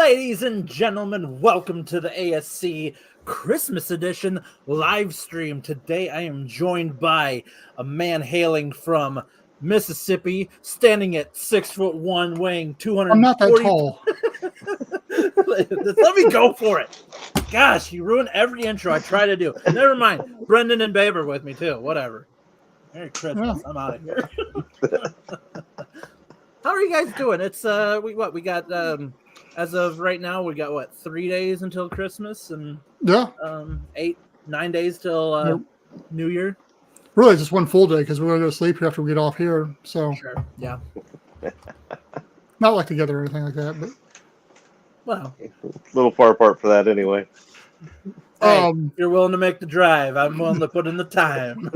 Ladies and gentlemen, welcome to the ASC Christmas Edition live stream. Today I am joined by a man hailing from Mississippi, standing at 6'1", weighing 240. I'm not that tall. Let me go for it. Gosh, you ruined every intro I try to do. Never mind. Brendan and Babe are with me too. Whatever. Merry Christmas. Yeah. I'm out of here. How are you guys doing? It's we got as of right now, we got 3 days until Christmas and 8-9 days till New Year. Really, just one full day because we're gonna go to sleep after we get off here. So sure, yeah. Not like together or anything like that, but well, a little far apart for that anyway. Hey, if you're willing to make the drive, I'm willing to put in the time.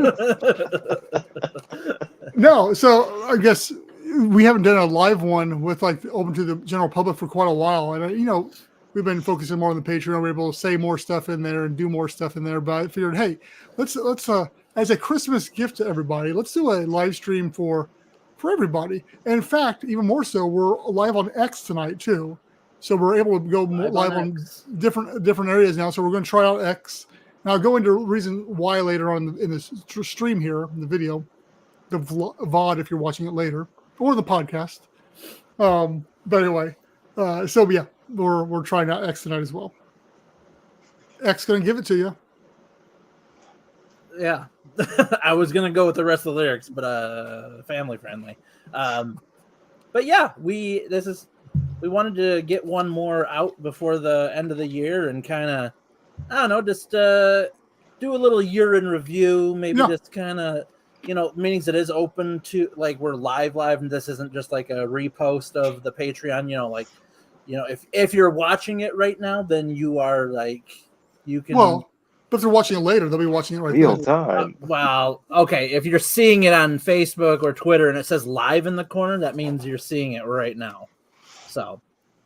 No, so I guess we haven't done a live one with like open to the general public for quite a while, and we've been focusing more on the Patreon. We're able to say more stuff in there and do more stuff in there. But I figured, hey, let's as a Christmas gift to everybody, let's do a live stream for everybody. And in fact, even more so, we're live on X tonight too, so we're able to go live on different areas now. So we're going to try out X. And I'll go into reason why later on in this stream here, in the video, the VOD if you're watching it later, or the podcast. But anyway, so yeah, we're trying out X tonight as well. X going to give it to you. Yeah. I was going to go with the rest of the lyrics, but family friendly. But yeah, we wanted to get one more out before the end of the year and kind of, I don't know, just do a little year in review, maybe just kind of, meetings that is open to, like, we're live, and this isn't just like a repost of the Patreon, if you're watching it right now, then you are like, you can. Well, but if they're watching it later, they'll be watching it right real now. time. Well, okay. If you're seeing it on Facebook or Twitter and it says live in the corner, that means you're seeing it right now. So,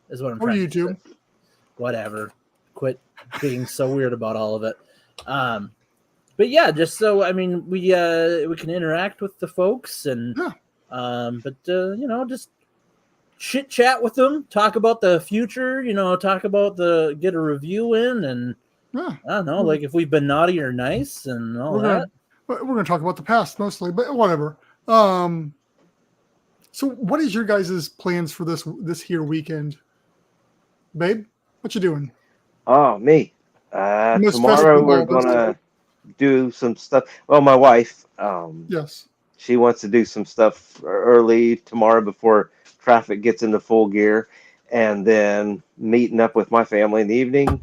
is what I'm trying to YouTube. say. Whatever. Quit being so weird about all of it. But yeah, just so we can interact with the folks and just chit chat with them, talk about the future, talk about get a review in, and I don't know, like if we've been naughty or nice and all that. We're going to talk about the past mostly, but whatever. So what is your guys' plans for this here weekend? Babe, what you doing? Oh, me. Tomorrow we're going to do some stuff. Well, my wife, yes, she wants to do some stuff early tomorrow before traffic gets into full gear, and then meeting up with my family in the evening.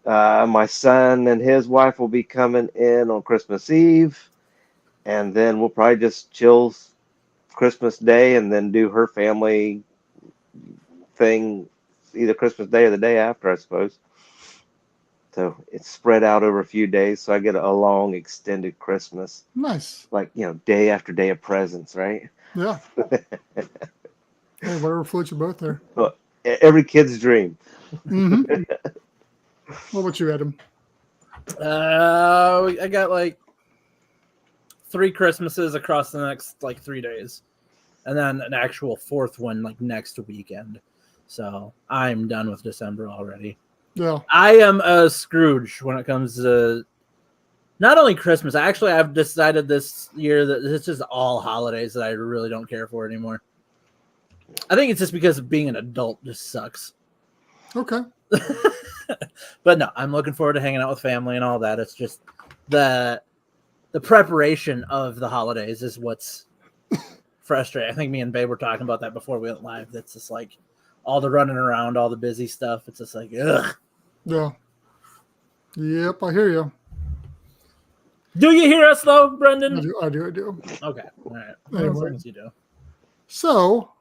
My son and his wife will be coming in on Christmas Eve, and then we'll probably just chill Christmas Day and then do her family thing either Christmas Day or the day after, I suppose. So it's spread out over a few days, so I get a long extended Christmas. Nice. Like, day after day of presents, right? Yeah. Hey, whatever floats your boat there. Well, every kid's dream. Mm-hmm. What about you, Adam? I got like 3 Christmases across the next 3 days, and then an actual 4th one next weekend. So I'm done with December already. Yeah, I am a Scrooge when it comes to not only Christmas. I've decided this year that it's just all holidays that I really don't care for anymore. I think it's just because being an adult just sucks. Okay. But no, I'm looking forward to hanging out with family and all that. It's just the preparation of the holidays is what's frustrating. I think me and Babe were talking about that before we went live. That's just like all the running around, all the busy stuff. It's just like, ugh. Yeah. Yep, I hear you. Do you hear us though, Brendan? I do. Okay. All right. Anyway. As long as you do. So,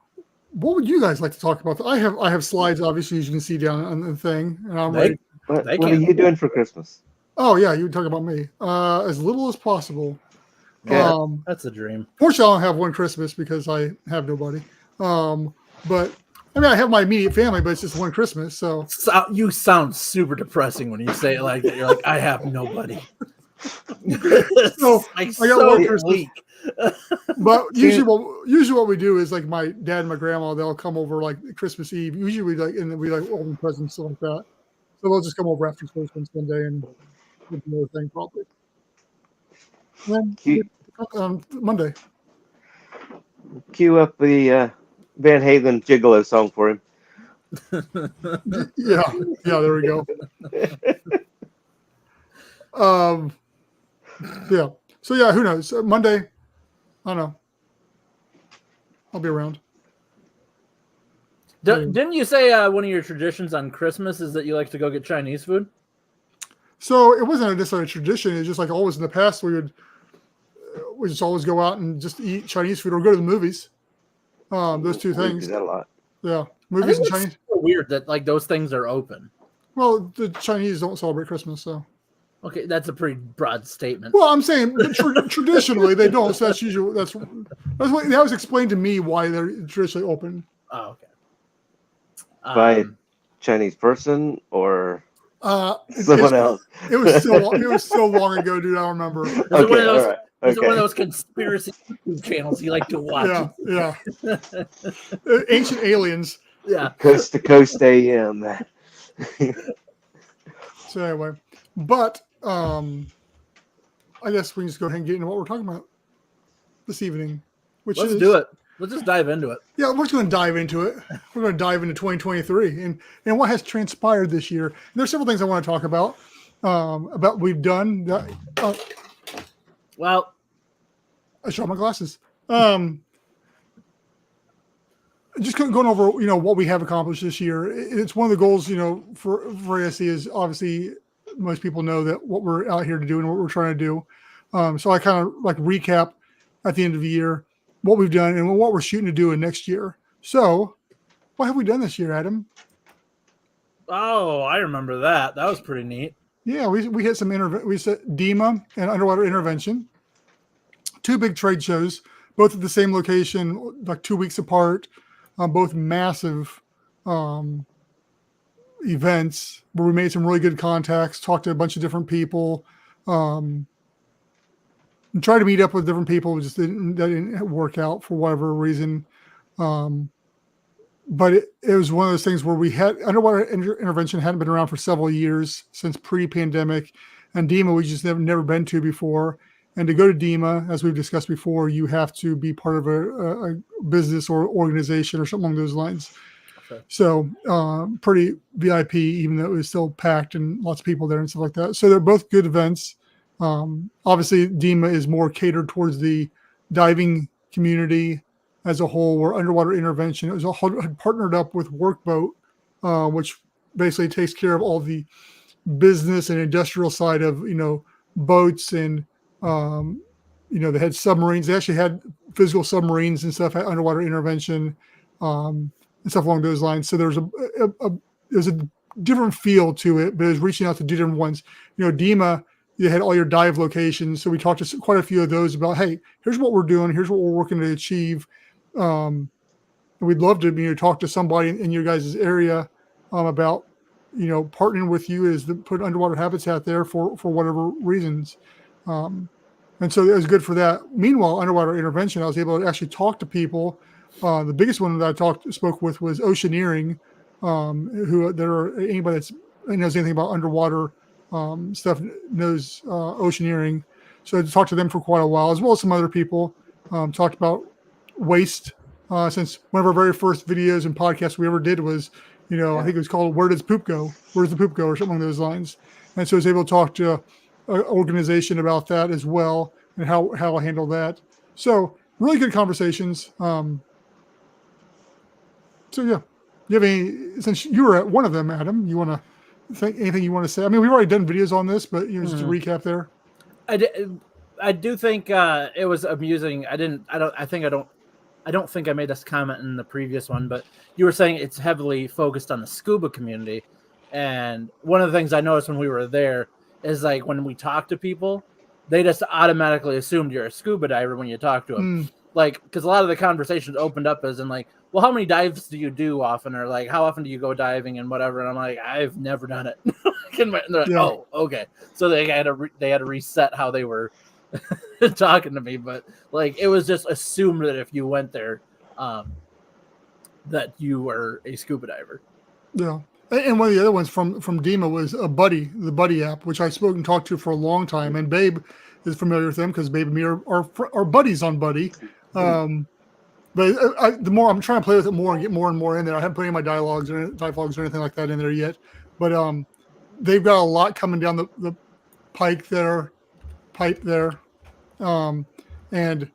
what would you guys like to talk about? I have slides, obviously, as you can see down on the thing, and I'm ready. What are you doing for Christmas? Oh yeah, you talk about me. As little as possible. Yeah, that's a dream. Fortunately, I don't have one Christmas because I have nobody. But I have my immediate family, but it's just one Christmas. So you sound super depressing when you say it like that. You're like, I have nobody. So, like I got one so Christmas. weak. But usually what we do is like my dad and my grandma, they'll come over like Christmas Eve. Usually we open presents, stuff like that. So they'll just come over after Christmas one day and do another thing probably. And Cue, then Monday. cue up the Van Halen Gigolo song for him. Yeah, there we go. Yeah. So yeah, who knows? Monday, I don't know. I'll be around. Didn't you say one of your traditions on Christmas is that you like to go get Chinese food? So it wasn't necessarily a tradition. It's just like always in the past, we just always go out and just eat Chinese food or go to the movies. Those two We do things. that a lot. Yeah, I movies think and it's Chinese. so weird that like those things are open. Well, the Chinese don't celebrate Christmas, so. Okay, that's a pretty broad statement. Well, I'm saying but traditionally they don't. So that's usually that was explained to me why they're traditionally open. Oh, okay. By Chinese person or Someone else? It was so long ago, dude. I don't remember. Is it one of those? all right. Is it one of Okay. those conspiracy YouTube channels you like to watch? Yeah. Ancient aliens. Yeah. Coast to coast AM. So anyway, but I guess we can just go ahead and get into what we're talking about this evening, which Let's is do it. Let's just dive into it. Yeah, we're just going to dive into it. We're going to dive into 2023 and what has transpired this year. And there's several things I want to talk about we've done. Well, I shot my glasses. Just going over, what we have accomplished this year. It's one of the goals, for ASC is obviously most people know that what we're out here to do and what we're trying to do. So I kind of like recap at the end of the year what we've done and what we're shooting to do in next year. So what have we done this year, Adam? oh, I remember that. That was pretty neat. Mm-hmm. Yeah, we hit some we set DEMA and Underwater Intervention, 2 big trade shows, both at the same location, like 2 weeks apart, both massive events where we made some really good contacts, talked to a bunch of different people, and tried to meet up with different people. That didn't work out for whatever reason. But it was one of those things where we had Underwater Intervention hadn't been around for several years since pre-pandemic, and DEMA we just never been to before. And to go to DEMA, as we've discussed before, you have to be part of a business or organization or something along those lines. Okay. So pretty VIP, even though it was still packed and lots of people there and stuff like that. So they're both good events. Obviously, DEMA is more catered towards the diving community as a whole, where Underwater Intervention had partnered up with Workboat, which basically takes care of all the business and industrial side of boats and they had submarines. They actually had physical submarines and stuff at Underwater Intervention and stuff along those lines. So there's a different feel to it, but it was reaching out to different ones. DEMA, you had all your dive locations. So we talked to quite a few of those about, hey, here's what we're doing. Here's what we're working to achieve. We'd love to talk to somebody in your guys' area about partnering with you is to put underwater habitat there for whatever reasons. And so it was good for that. Meanwhile, Underwater Intervention, I was able to actually talk to people. The biggest one that I spoke with was Oceaneering, anybody that knows anything about underwater stuff knows Oceaneering. So I talked to them for quite a while, as well as some other people. Talked about waste, since one of our very first videos and podcasts we ever did was, I think it was called "Where Does Poop Go?" Where's the poop go, or something along those lines. And so I was able to talk to an organization about that as well and how I handle that. So really good conversations. So yeah, you have any? Since you were at one of them, Adam, you want to think anything you want to say? I mean, we've already done videos on this, but just to recap there. I do think it was amusing. I don't think I made this comment in the previous one, but you were saying it's heavily focused on the scuba community. And one of the things I noticed when we were there is like when we talk to people, they just automatically assumed you're a scuba diver when you talk to them. Like, because a lot of the conversations opened up as in like, well, how many dives do you do often? Or like, how often do you go diving and whatever? And I'm like, I've never done it. And they're like, Yeah. oh, okay. So they had to reset how they were talking to me, but like it was just assumed that if you went there, that you were a scuba diver. Yeah. And one of the other ones from Dima was a Buddy, the Buddy app, which I spoke and talked to for a long time. And Babe is familiar with them because Babe and me are buddies on Buddy. But the more I'm trying to play with it more and get more and more in there. I haven't put any of my dialogues or anything like that in there yet. But they've got a lot coming down the pipe there. And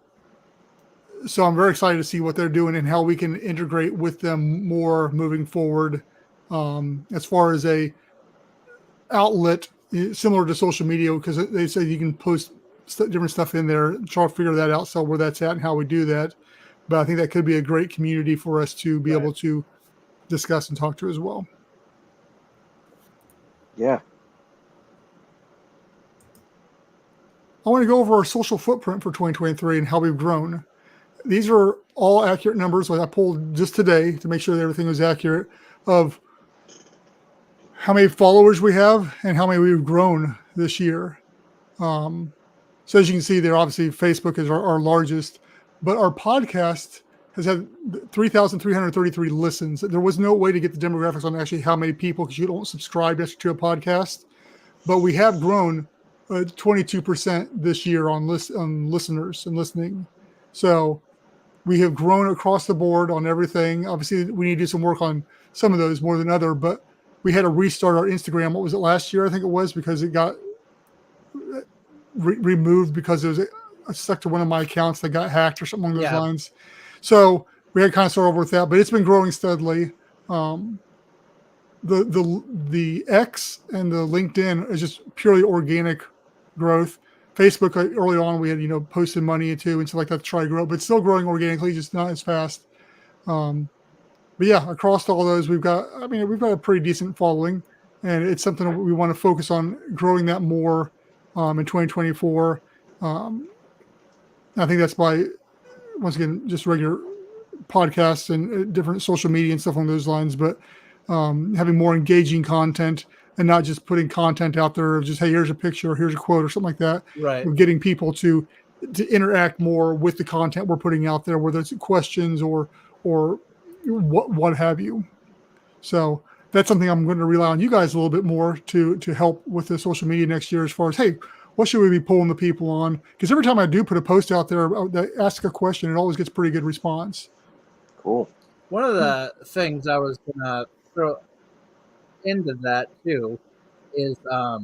so I'm very excited to see what they're doing and how we can integrate with them more moving forward. As far as a outlet similar to social media, because they say you can post different stuff in there, try to figure that out, so where that's at and how we do that. But I think that could be a great community for us to be able to discuss and talk to as well. Yeah. I want to go over our social footprint for 2023 and how we've grown. These are all accurate numbers. Like I pulled just today to make sure that everything was accurate of how many followers we have and how many we've grown this year. So as you can see there, obviously Facebook is our largest, but our podcast has had 3,333 listens. There was no way to get the demographics on actually how many people, because you don't subscribe to a podcast, but we have grown 22% this year on listeners and listening. So we have grown across the board on everything. Obviously, we need to do some work on some of those more than other, but we had to restart our Instagram. What was it, last year? I think it was, because it got removed because it was stuck to one of my accounts that got hacked or something along those lines. So we had to kind of start over with that, but it's been growing steadily. The X and the LinkedIn is just purely organic growth. Facebook, early on, we had, posted money into and stuff like that to try to grow, but still growing organically, just not as fast. But yeah, across all those, we've got a pretty decent following, and it's something that we want to focus on growing that more in 2024. I think that's by, once again, just regular podcasts and different social media and stuff along those lines, but having more engaging content and not just putting content out there of just, hey, here's a picture, or here's a quote or something like that. Right. We're getting people to interact more with the content we're putting out there, whether it's questions or what have you. So that's something I'm going to rely on you guys a little bit more to help with the social media next year, as far as, hey, what should we be pulling the people on? Because every time I do put a post out there that asks a question, it always gets pretty good response. Cool. One of the things I was going to throw into that too is if I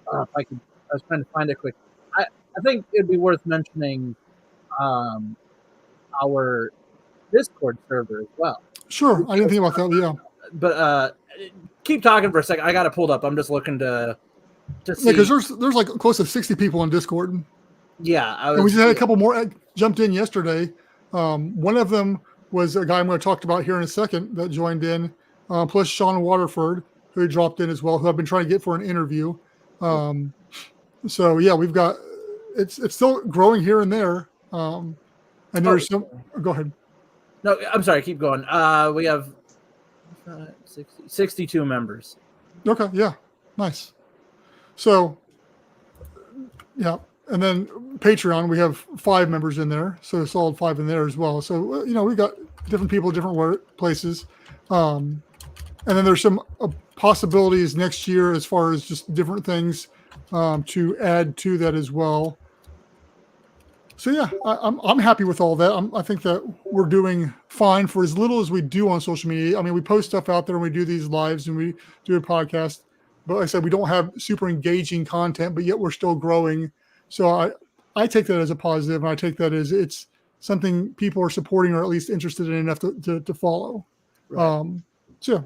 was trying to find it quick. I think it'd be worth mentioning our Discord server as well. Sure, I didn't think about that. Yeah, but keep talking for a second. I got it pulled up. I'm just looking to see. because there's like close to 60 people on Discord. Yeah, and we just had a couple more jumped in yesterday. One of them was a guy I'm going to talk about here in a second that joined in, plus Sean Waterford, who dropped in as well, who I've been trying to get for an interview. So yeah, we've got it's still growing here and there. And there's some. Go ahead. No, I'm sorry. Keep going. We have 62 members. Okay. Yeah. Nice. So, yeah. And then Patreon, we have 5 members in there. So a solid 5 in there as well. So, we've got different people, different places. And then there's some possibilities next year as far as just different things to add to that as well. So yeah, I'm happy with all that. I think that we're doing fine for as little as we do on social media. I mean, we post stuff out there and we do these lives and we do a podcast, but like I said, we don't have super engaging content, but yet we're still growing. So I take that as a positive, and I take that as it's something people are supporting or at least interested in enough to follow. Right. So yeah.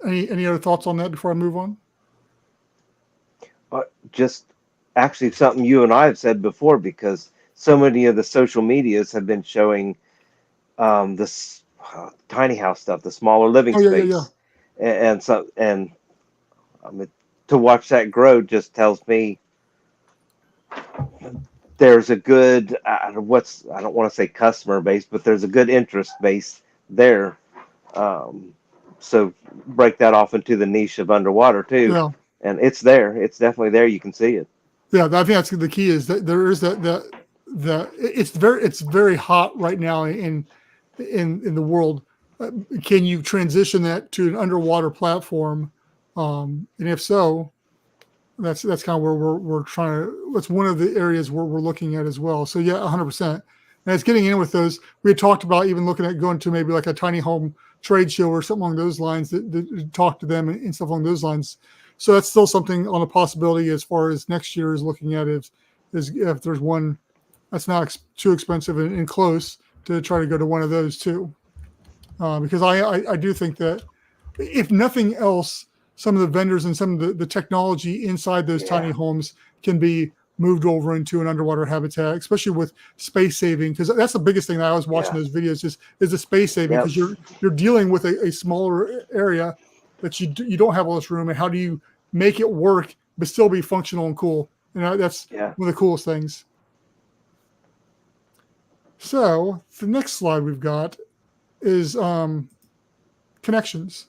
Any other thoughts on that before I move on? Just actually something you and I have said before, because so many of the social medias have been showing this tiny house stuff, the smaller living space. Yeah. And to watch that grow just tells me there's a good, I don't want to say customer base, but there's a good interest base there. so break that off into the niche of underwater too. Yeah. And it's there. It's definitely there. You can see it. Yeah, I think that's the key is that there is it's very hot right now in the world. Can you transition that to an underwater platform? And if so, that's kind of where we're trying to. That's one of the areas where we're looking at as well. So yeah, 100%. And it's getting in with those. We had talked about even looking at going to maybe like a tiny home trade show or something along those lines that talk to them and stuff along those lines. So that's still something on a possibility as far as next year is looking at is if there's one that's not too expensive and close to try to go to one of those too. Because I do think that if nothing else, some of the vendors and some of the technology inside those tiny homes can be moved over into an underwater habitat, especially with space saving. Because that's the biggest thing that I was watching those videos is the space saving. Because you're dealing with a smaller area that you don't have all this room, and how do you make it work but still be functional and cool? And that's one of the coolest things. So the next slide we've got is connections.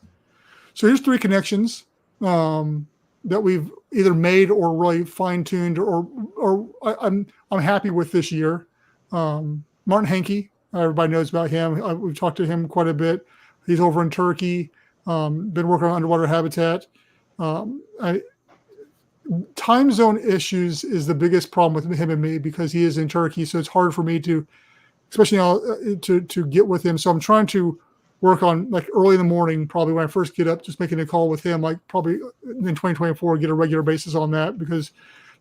So here's 3 connections that we've either made or really fine-tuned or I'm happy with this year. Martin Henke, everybody knows about him. We've talked to him quite a bit. He's over in Turkey, been working on underwater habitat. Time zone issues is the biggest problem with him and me because he is in Turkey, so it's hard for me to, especially now, to get with him. So I'm trying to work on like early in the morning, probably when I first get up, just making a call with him, like probably in 2024, get a regular basis on that because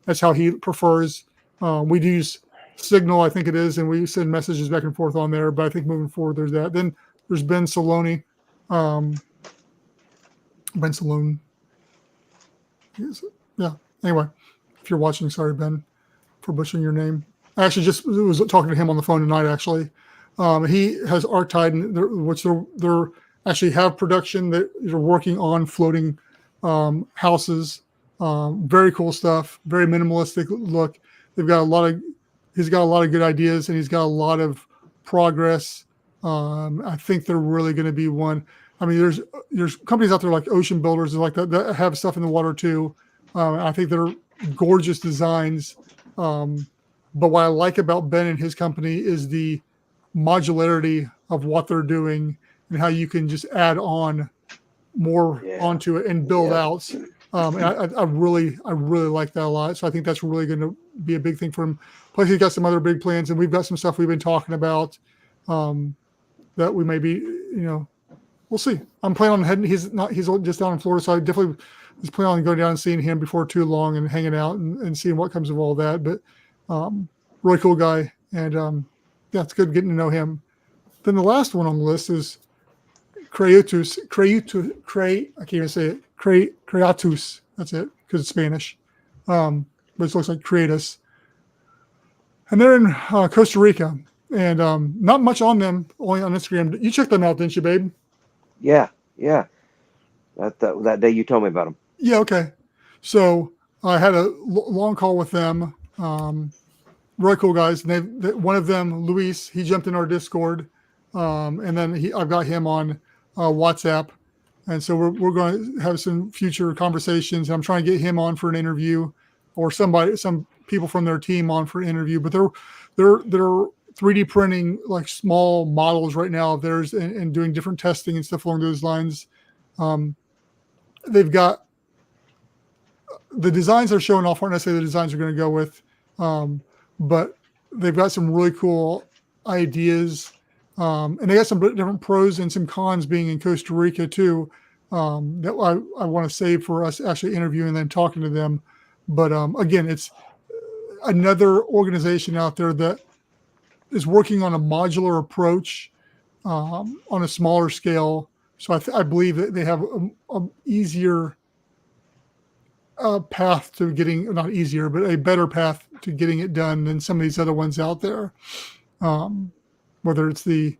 that's how he prefers. We use Signal, I think it is, and we send messages back and forth on there. But I think moving forward, there's that. Then there's Ben Saloni. Ben Salone. Yeah. Anyway, if you're watching, sorry, Ben, for butchering your name. I actually just was talking to him on the phone tonight, actually. He has Arctide, which they're actually have production that they're working on floating houses. Very cool stuff. Very minimalistic look. He's got a lot of good ideas, and he's got a lot of progress. I think they're really going to be one. I mean, there's companies out there like Ocean Builders and like that have stuff in the water too. I think they're gorgeous designs. But what I like about Ben and his company is the modularity of what they're doing and how you can just add on more onto it and build out. And I really like that a lot. So I think that's really going to be a big thing for him. Plus, he's got some other big plans, and we've got some stuff we've been talking about that we may be, we'll see. I'm planning on heading. He's just down in Florida, so I definitely was planning on going down and seeing him before too long and hanging out and seeing what comes of all that. But really cool guy, and it's good getting to know him. Then the last one on the list is Creatus. I can't even say it. Creatus. That's it, because it's Spanish. But it looks like Creatus. And they're in Costa Rica. And not much on them, only on Instagram. You checked them out, didn't you, babe? Yeah. That day you told me about them. Yeah, okay. So I had a long call with them. Really cool guys. And one of them, Luis, he jumped in our Discord. And then I've got him on WhatsApp. And so we're going to have some future conversations. I'm trying to get him on for an interview, or some people from their team on for an interview. But they're 3D printing like small models right now of theirs and doing different testing and stuff along those lines. They've got the designs they're showing off aren't necessarily the designs we're going to go with, but they've got some really cool ideas. And they got some different pros and some cons being in Costa Rica too, that I want to save for us actually interviewing them, talking to them. But again, it's another organization out there that is working on a modular approach on a smaller scale. So I believe that they have a easier path to getting, not easier, but a better path to getting it done than some of these other ones out there. Whether it's the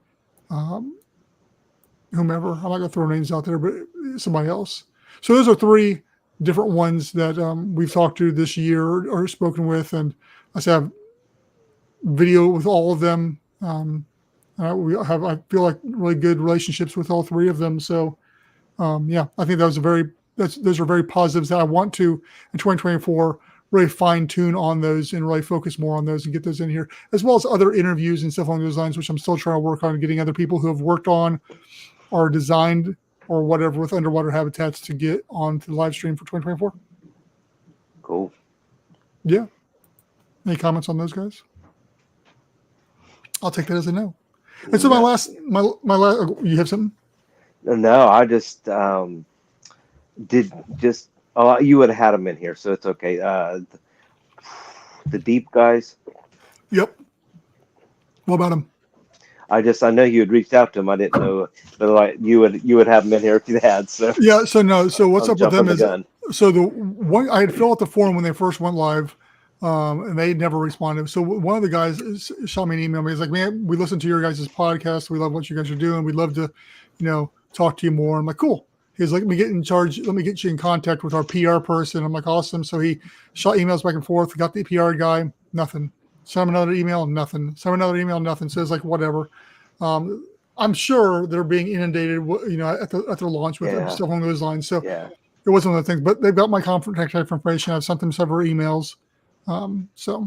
whomever, I'm not going to throw names out there, but somebody else. So those are 3 different ones that we've talked to this year or spoken with, and I have video with all of them. I feel like really good relationships with all 3 of them. So Yeah, I think those are very positives that I want to in 2024 really fine tune on those and really focus more on those and get those in here, as well as other interviews and stuff along those lines, which I'm still trying to work on, getting other people who have worked on or designed or whatever with underwater habitats to get onto the live stream for 2024. Cool. Yeah. Any comments on those guys? I'll take that as a no. And so my last, you have something? No, I just you would have had them in here, so it's okay. The deep guys. Yep. What about them? I know you had reached out to them. I didn't know, but like you would have them in here if you had. So yeah. So no. So what's up with them is gun. So the one I had filled out the form when they first went live, and they never responded. So one of the guys shot me an email. He's like, "Man, we listened to your guys' podcast. We love what you guys are doing. We'd love to, talk to you more." I'm like, "Cool." He's like, "Let me get in charge. Let me get you in contact with our PR person." I'm like, "Awesome." So he shot emails back and forth. Got the PR guy, nothing. Sent him another email, nothing. Sent him another email, nothing. So it's like whatever. I'm sure they're being inundated, at their launch with stuff along those lines. So it wasn't one of the things. But they've got my contact information. I've sent them several emails. So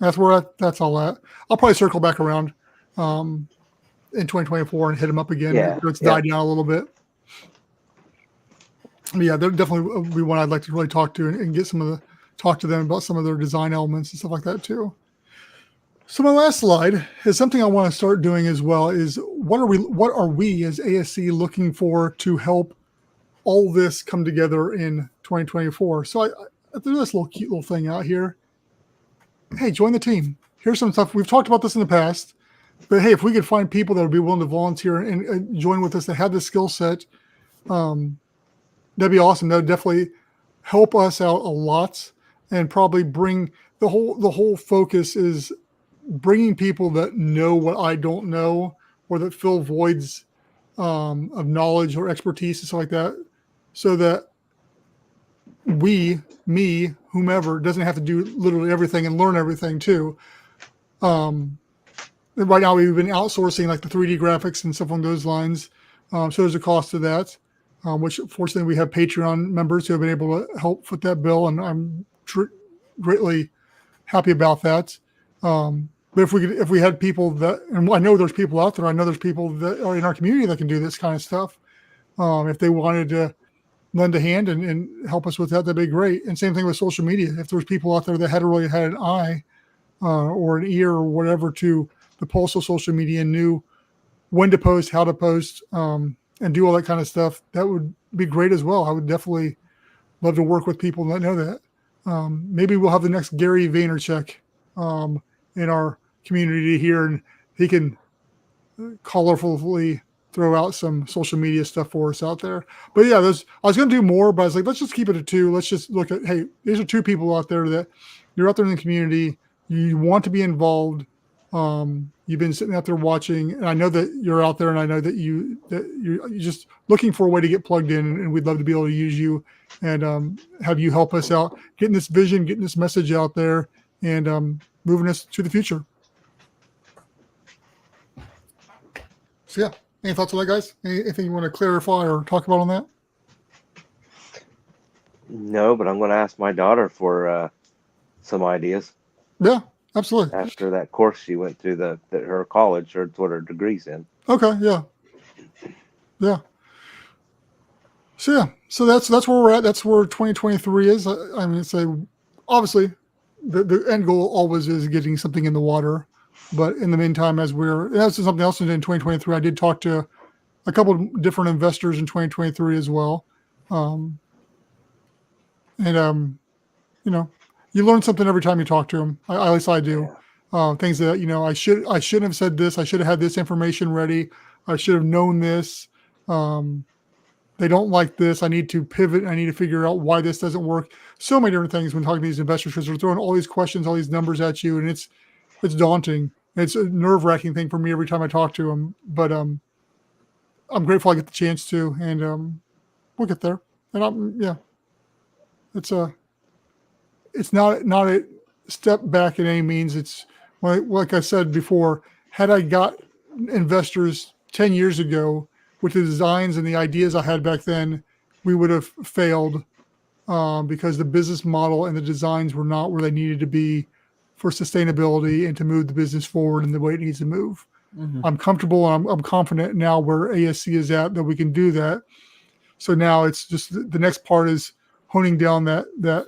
that's where that's all at. I'll probably circle back around in 2024 and hit them up again. It's died down a little bit. But yeah, they're definitely be one I'd like to really talk to and get talk to them about some of their design elements and stuff like that too. So my last slide is something I want to start doing as well. Is what are we as ASC looking for to help all this come together in 2024? So I threw this cute little thing out here. Hey, join the team. Here's some stuff. We've talked about this in the past, but hey, if we could find people that would be willing to volunteer and join with us that have the skill set, that'd be awesome. That would definitely help us out a lot and probably bring the whole focus is bringing people that know what I don't know or that fill voids of knowledge or expertise and stuff like that, so that whomever doesn't have to do literally everything and learn everything too. Right now we've been outsourcing like the 3D graphics and stuff along those lines. So there's a cost to that, which fortunately we have Patreon members who have been able to help foot that bill, and I'm greatly happy about that. But if we had people that, and I know there's people out there, I know there's people that are in our community that can do this kind of stuff. If they wanted to lend a hand and help us with that, that'd be great. And same thing with social media. If there's people out there that had an eye or an ear or whatever to the pulse of social media and knew when to post, how to post, and do all that kind of stuff, that would be great as well. I would definitely love to work with people that know that. Maybe we'll have the next Gary Vaynerchuk in our community here, and he can colorfully throw out some social media stuff for us out there. But yeah, I was going to do more, but I was like, let's just keep it at 2. Let's just look at, hey, these are 2 people out there that you're out there in the community. You want to be involved. You've been sitting out there watching, and I know that you're out there, and I know that you're just looking for a way to get plugged in, and we'd love to be able to use you and have you help us out, getting this vision, getting this message out there, and moving us to the future. So yeah, any thoughts on that, guys? Anything you want to clarify or talk about on that? No, but I'm going to ask my daughter for some ideas. Yeah, absolutely. After that course she went through, her college, or what her degree's in. Okay, yeah. So yeah, so that's where we're at. That's where 2023 is. I mean, obviously the end goal always is getting something in the water. But in the meantime, that's something else in 2023. I did talk to a couple of different investors in 2023 as well. You learn something every time you talk to them. At least I do. Things that, I shouldn't have said this. I should have had this information ready. I should have known this. They don't like this. I need to pivot. I need to figure out why this doesn't work. So many different things when talking to these investors, because they're throwing all these questions, all these numbers at you, and it's daunting. It's a nerve-wracking thing for me every time I talk to them. But I'm grateful I get the chance to, and we'll get there. And it's not a step back in any means. It's like I said before, had I got investors 10 years ago with the designs and the ideas I had back then, we would have failed because the business model and the designs were not where they needed to be for sustainability and to move the business forward in the way it needs to move. Mm-hmm. I'm comfortable and I'm confident now where ASC is at that we can do that. So now it's just the next part is honing down that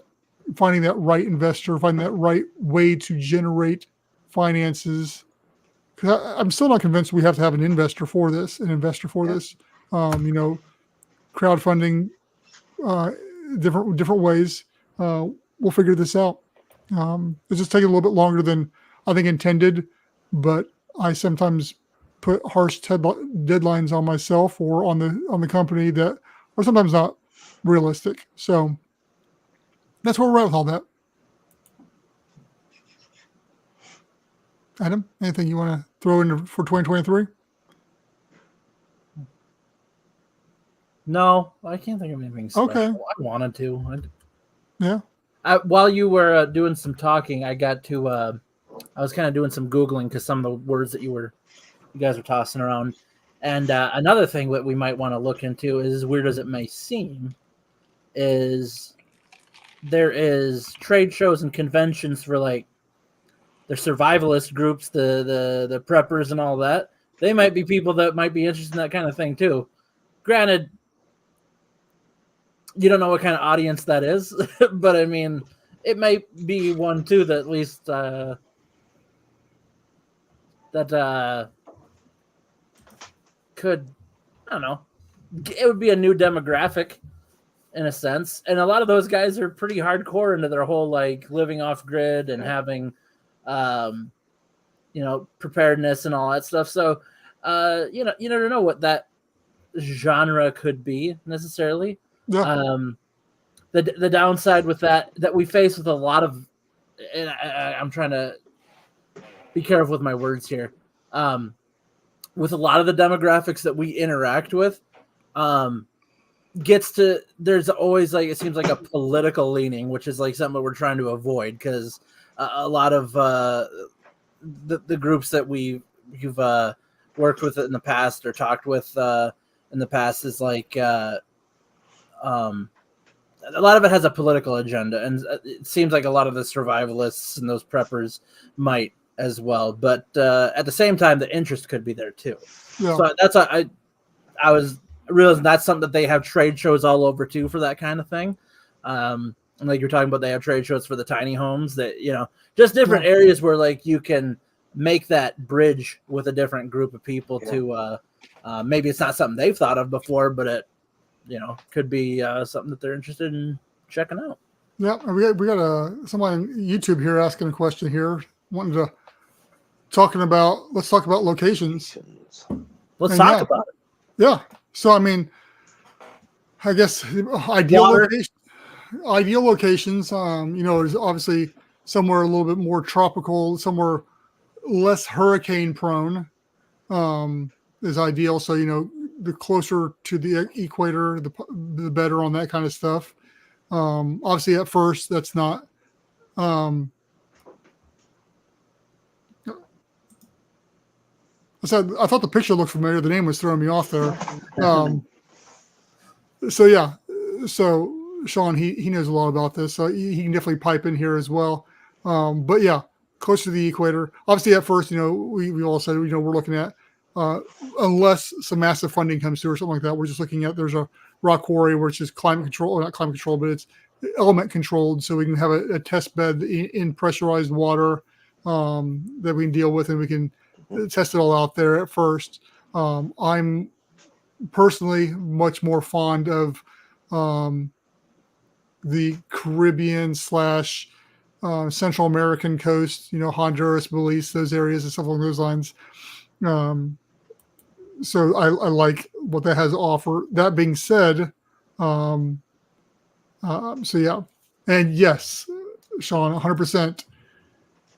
finding that right investor, finding that right way to generate finances. Because I'm still not convinced we have to have an investor for this. Crowdfunding, different ways. We'll figure this out. It's just taking a little bit longer than I think intended, but I sometimes put harsh deadlines on myself or on the company that are sometimes not realistic. So that's where we're at with all that. Adam, anything you want to throw in for 2023? No, I can't think of anything special. Okay. I wanted to. Yeah. While you were doing some talking, I got to. I was kind of doing some Googling because some of the words that you guys were tossing around, and another thing that we might want to look into is, as weird as it may seem, is there is trade shows and conventions for like the survivalist groups, the preppers and all that. They might be people that might be interested in that kind of thing too. Granted, you don't know what kind of audience that is, but I mean, it might be one too that at least could, I don't know, it would be a new demographic in a sense. And a lot of those guys are pretty hardcore into their whole like living off grid and having preparedness and all that stuff. So you never know what that genre could be necessarily. Yeah. The downside with that we face with a lot of, and I'm trying to be careful with my words here, with a lot of the demographics that we interact with, there's always like, it seems like a political leaning, which is like something that we're trying to avoid, because a lot of the groups that you've worked with in the past or talked with in the past is like a lot of it has a political agenda, and it seems like a lot of the survivalists and those preppers might as well. But at the same time, the interest could be there too. Yeah. So that's I was realizing that's something that they have trade shows all over too for that kind of thing. And like you're talking about, they have trade shows for the tiny homes that, just different areas where like you can make that bridge with a different group of people to maybe it's not something they've thought of before, but it could be something that they're interested in checking out. Yeah, we got someone on YouTube here asking a question here, let's talk about locations. Let's talk about it. Yeah. So I mean, I guess ideal locations. Is obviously somewhere a little bit more tropical, somewhere less hurricane prone is ideal. So the closer to the equator, the better on that kind of stuff. Obviously, at first, that's not. I thought the picture looked familiar. The name was throwing me off there. So Sean, he knows a lot about this, so he can definitely pipe in here as well. But yeah, close to the equator. Obviously, at first, we all said, we're looking at, unless some massive funding comes through or something like that, we're just looking at, there's a rock quarry which is climate control, or not climate control, but it's element controlled, so we can have a test bed in pressurized water that we can deal with, and we can test it all out there at first. I'm personally much more fond of the Caribbean / Central American coast, Honduras, Belize, those areas and stuff along those lines. So I like what that has to offer. That being said, so yeah. And yes, Sean, 100%.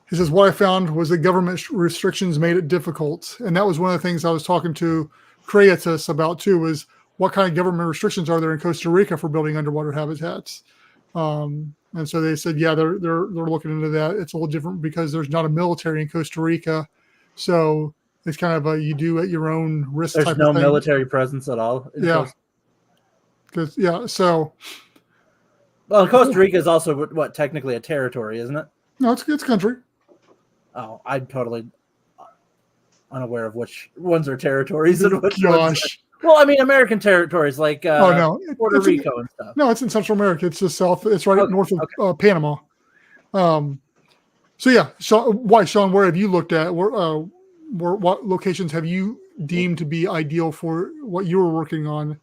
He says, what I found was that government restrictions made it difficult. And that was one of the things I was talking to Creatus about too, was what kind of government restrictions are there in Costa Rica for building underwater habitats? And so they said, yeah, they're looking into that. It's a little different because there's not a military in Costa Rica. So It's kind of a you do at your own risk. There's type no of thing. military presence at all. Yeah. So. Well, Costa Rica is also what technically a territory, isn't it? No, it's country. Oh, I'm totally unaware of which ones are territories and which Gosh. ones. Well, I mean, American territories like Puerto Rico and stuff. No, it's in Central America. It's just south. It's right north of Panama. So yeah, Sean? Where have you looked at? What locations have you deemed to be ideal for what you were working on?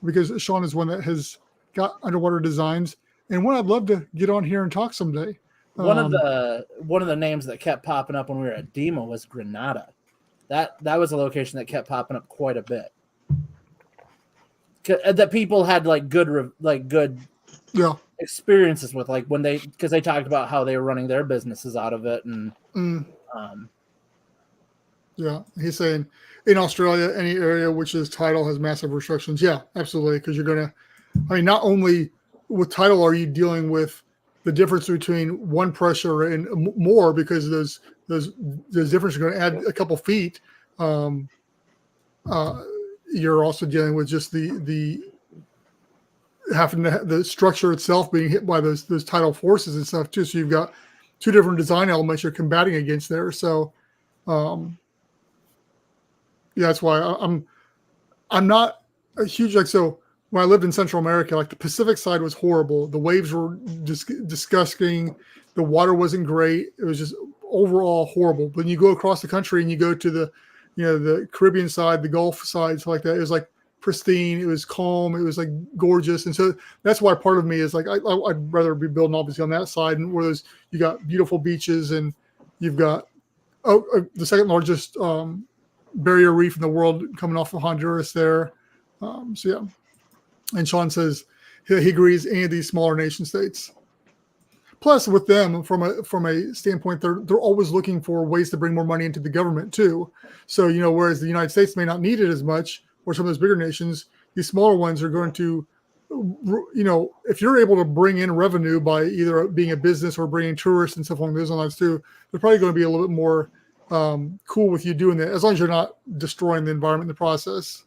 Because Sean is one that has got underwater designs, and one I'd love to get on here and talk someday. One of the names that kept popping up when we were at DEMA was Grenada. That was a location that kept popping up quite a bit. That people had good experiences with, like when because they talked about how they were running their businesses out of it, and yeah, he's saying in Australia, any area which is tidal has massive restrictions. Yeah, absolutely, because you're gonna. I mean, not only with tidal are you dealing with the difference between one pressure and more, because those differences are going to add a couple feet. You're also dealing with just the having the structure itself being hit by those tidal forces and stuff too. So you've got two different design elements you're combating against there. So, yeah, that's why I'm not a huge so. When I lived in Central America, like the Pacific side was horrible. The waves were disgusting. The water wasn't great. It was just overall horrible. But when you go across the country and you go to the Caribbean side, the Gulf side, stuff like that, it was like pristine. It was calm. It was like gorgeous. And so that's why part of me is like, I'd rather be building obviously on that side, and where you got beautiful beaches, and you've got the second largest barrier reef in the world coming off of Honduras there. So yeah. And Sean says he agrees any of these smaller nation states. Plus, with them, from a standpoint, they're always looking for ways to bring more money into the government too. So whereas the United States may not need it as much, or some of those bigger nations, these smaller ones are going to, if you're able to bring in revenue by either being a business or bringing tourists and stuff along those lines too, they're probably going to be a little bit more cool with you doing that, as long as you're not destroying the environment in the process.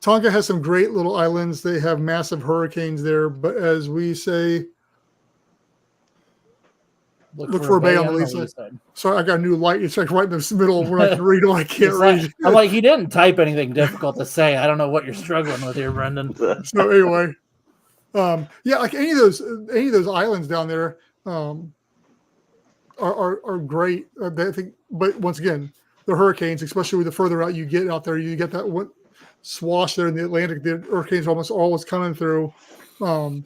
Tonga has some great little islands. They have massive hurricanes there, but as we say, look for a bay on the lee side. Sorry, I got a new light. It's like right in the middle where I can read. I can't read. I'm like, he didn't type anything difficult to say. I don't know what you're struggling with here, Brendan. So anyway, yeah, like any of those islands down there are great. I think, but once again, the hurricanes, especially the further out you get out there, you get that one swash there in the Atlantic. The hurricanes are almost always coming through, and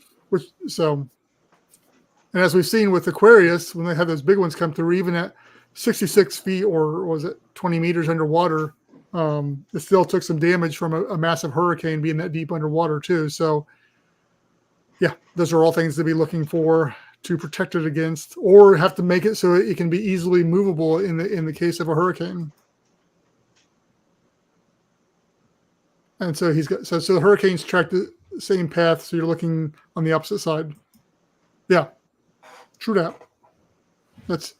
as we've seen with Aquarius, when they had those big ones come through, even at 66 feet or was it 20 meters underwater, it still took some damage from a massive hurricane being that deep underwater too. So yeah, those are all things to be looking for to protect it against, or have to make it so it can be easily movable in the case of a hurricane. And so so the hurricanes track the same path, so you're looking on the opposite side. Yeah, true that. That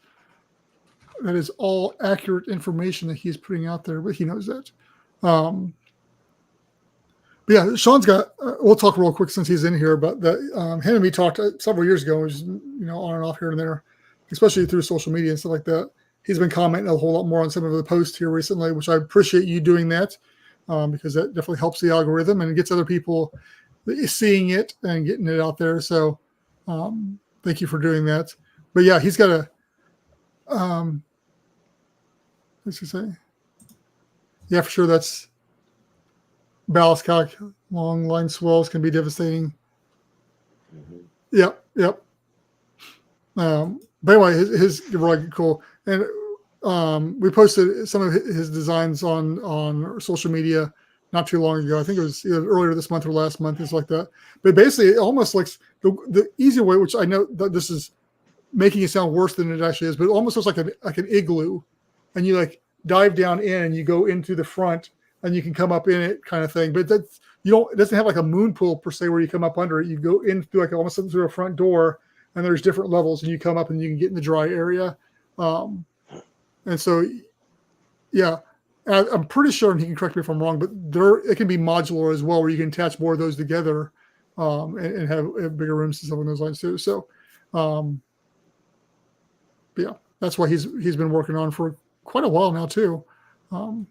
is all accurate information that he's putting out there, but he knows that. But yeah, Sean's got. We'll talk real quick since he's in here. But him and me talked several years ago, just on and off here and there, especially through social media and stuff like that. He's been commenting a whole lot more on some of the posts here recently, which I appreciate you doing that. Because that definitely helps the algorithm and gets other people seeing it and getting it out there. So thank you for doing that. But yeah, he's got a, what's he say? Yeah, for sure. That's ballast calc. Long line swells can be devastating. Mm-hmm. Yep. But anyway, his really cool. And we posted some of his designs on social media not too long ago. I think it was either earlier this month or last month, things like that. But basically, it almost like the easy way, which I know that this is making it sound worse than it actually is, but it almost looks like an igloo, and you like dive down in and you go into the front and you can come up in it, kind of thing. But it doesn't have like a moon pool per se where you come up under it. You go in through like almost through a front door, and there's different levels, and you come up and you can get in the dry area. And so, yeah, I'm pretty sure, and he can correct me if I'm wrong, but it can be modular as well, where you can attach more of those together and have bigger rooms and stuff on those lines too. So, but yeah, that's why he's been working on for quite a while now too. So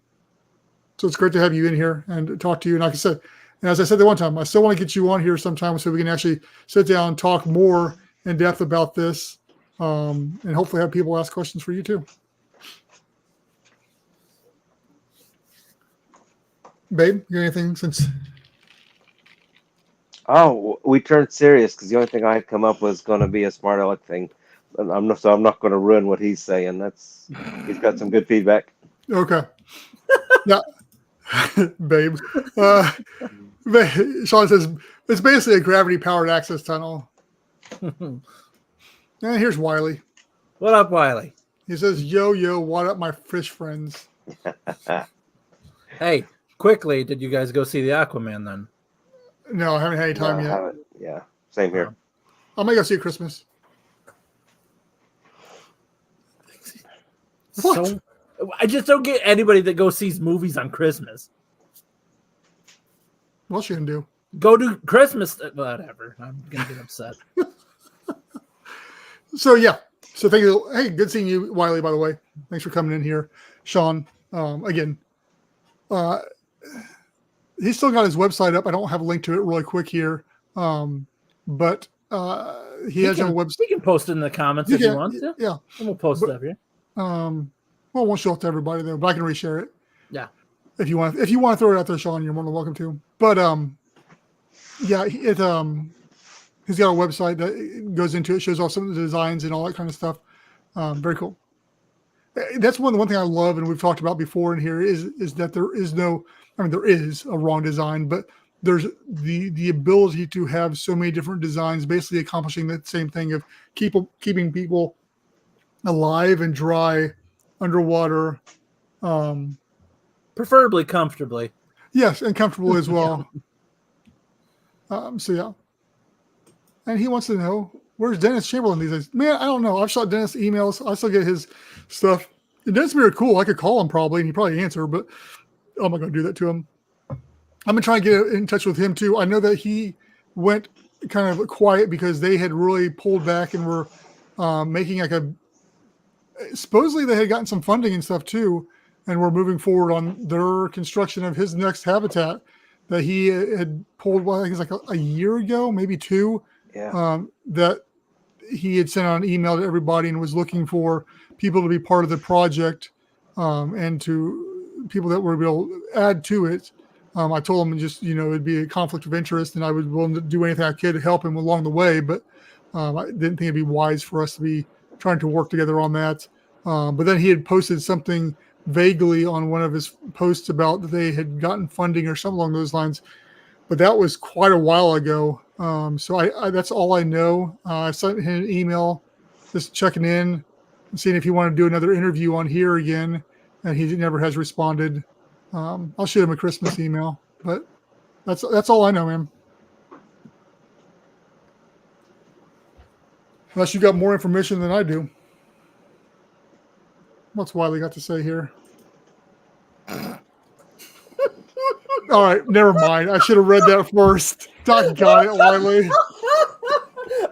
it's great to have you in here and talk to you. And like I said, and as I said the one time, I still want to get you on here sometime so we can actually sit down and talk more in depth about this, and hopefully have people ask questions for you too. Babe, you got anything since? Oh, we turned serious because the only thing I had come up was going to be a smart aleck thing. And I'm not going to ruin what he's saying. He's got some good feedback. Okay. Yeah, babe. Sean says it's basically a gravity-powered access tunnel. And here's Wiley. What up, Wiley? He says, "Yo, what up, my fish friends?" Hey, quickly, did you guys go see the Aquaman then? No, I haven't had any time yet. Yeah, same here. I might go see it Christmas. What? So, I just don't get anybody that goes sees movies on Christmas. What else you can do? Go to Christmas, whatever. I'm gonna get upset. So yeah. So thank you. Hey, good seeing you, Wiley. By the way, thanks for coming in here, Sean. Again, he's still got his website up. I don't have a link to it really quick here, but he has a website. We can post it in the comments if you want to. Yeah, and we'll post it up here. Well, I won't show it to everybody though, but I can reshare it. Yeah. If you want to throw it out there, Sean, you're more than welcome to. But yeah, he's got a website that goes into it, shows off some of the designs and all that kind of stuff. Very cool. That's one thing I love, and we've talked about before in here is that there is no, I mean, there is a wrong design, but there's the ability to have so many different designs, basically accomplishing that same thing of keeping people alive and dry underwater, preferably comfortably. Yes, and comfortable as well. So yeah, and he wants to know, where's Dennis Chamberlain these days? Man, I don't know. I've shot Dennis emails. I still get his stuff. And Dennis would be cool. I could call him probably, and he'd probably answer, but I'm not going to do that to him. I'm going to try and get in touch with him too. I know that he went kind of quiet because they had really pulled back and were making like supposedly they had gotten some funding and stuff too, and were moving forward on their construction of his next habitat that he had pulled, well, I think it's like a year ago, maybe two. Yeah. That he had sent out an email to everybody and was looking for people to be part of the project, and to people that were able to add to it. I told him just, it'd be a conflict of interest and I was willing to do anything I could to help him along the way, but I didn't think it'd be wise for us to be trying to work together on that. But then he had posted something vaguely on one of his posts about that they had gotten funding or something along those lines, but that was quite a while ago. So I that's all I know. I sent him an email just checking in and seeing if he wanted to do another interview on here again, and he never has responded. I'll shoot him a Christmas email, but that's all I know, man. Unless you got more information than I do. What's Wiley got to say here? All right, never mind. I should have read that first. Got it, Wiley.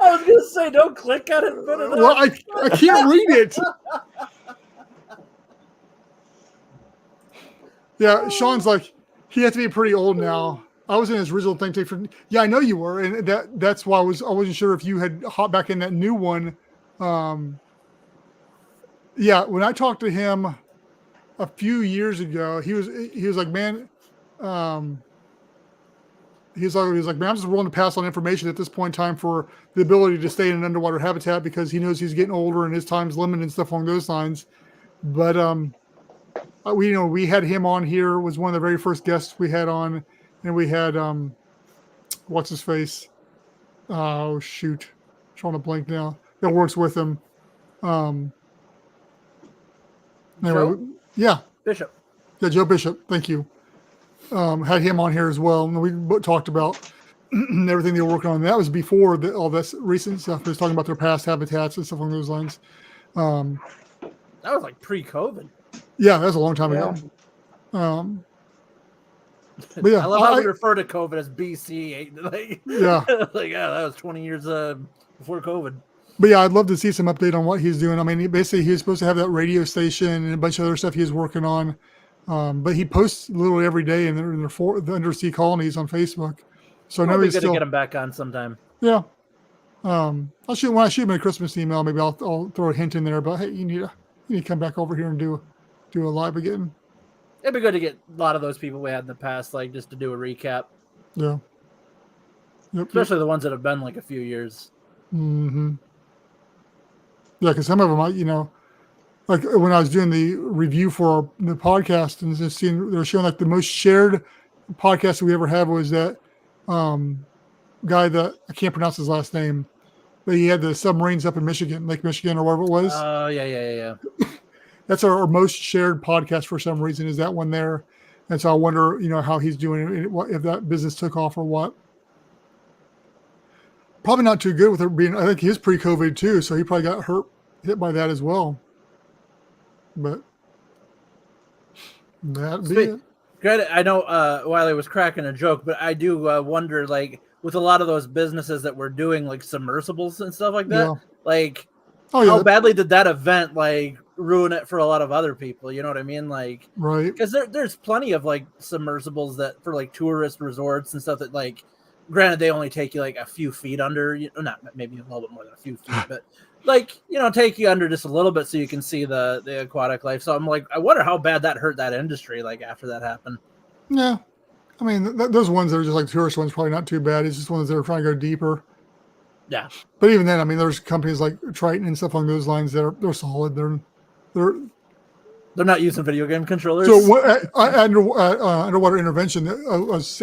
I was going to say, don't click on it. Put it Well, I can't read it. Yeah, Sean's like, he has to be pretty old now. I was in his original thing for. Yeah, I know you were, and that's why I wasn't sure if you had hopped back in that new one. Yeah, when I talked to him a few years ago, he was like, man, he was like, man, I'm just willing to pass on information at this point in time for the ability to stay in an underwater habitat because he knows he's getting older and his time's limited and stuff along those lines. But we had him on here, was one of the very first guests we had on, and we had what's his face? Oh shoot, I'm trying to blank now. That works with him. Anyway, yeah, Bishop. Yeah, Joe Bishop. Thank you. Had him on here as well, and we talked about everything they were working on. That was before all this recent stuff. They was talking about their past habitats and stuff along those lines. That was like pre-COVID. Yeah, that's a long time Yeah. ago. But yeah, I love how we refer to COVID as BC. Like, yeah. like that was 20 years before COVID. But yeah, I'd love to see some update on what he's doing. I mean, basically, he was supposed to have that radio station and a bunch of other stuff he was working on. But he posts literally every day in the undersea colonies on Facebook. So I know he's Good still to get him back on sometime. Yeah. When I shoot him a Christmas email, maybe I'll throw a hint in there about, hey, you need to come back over here and do a live again. It'd be good to get a lot of those people we had in the past, like just to do a recap. Yeah. Yep, Especially the ones that have been like a few years. Mm-hmm. Yeah, because some of them, like when I was doing the review for the podcast and just seeing, they were showing like the most shared podcast we ever had was that guy that I can't pronounce his last name, but he had the submarines up in Michigan, Lake Michigan or whatever it was. Oh, yeah. That's our most shared podcast for some reason, is that one there. And so I wonder, how he's doing, if that business took off or what. Probably not too good with it being, I think he is pre-COVID too, so he probably got hit by that as well. But that'd be it. Good. I know Wiley was cracking a joke, but I do wonder, like, with a lot of those businesses that were doing like submersibles and stuff like that, like, how badly did that event like ruin it for a lot of other people? You know what I mean? Like, right? Because there's plenty of like submersibles that for like tourist resorts and stuff that, like, granted they only take you like a few feet under, not maybe a little bit more than a few feet, but like, take you under just a little bit so you can see the aquatic life. So I'm like, I wonder how bad that hurt that industry, like after that happened. Yeah. I mean, those ones that are just like tourist ones, probably not too bad. It's just ones that are trying to go deeper. Yeah. But even then, I mean, there's companies like Triton and stuff along those lines that they're solid. They're not using video game controllers. So underwater intervention, I was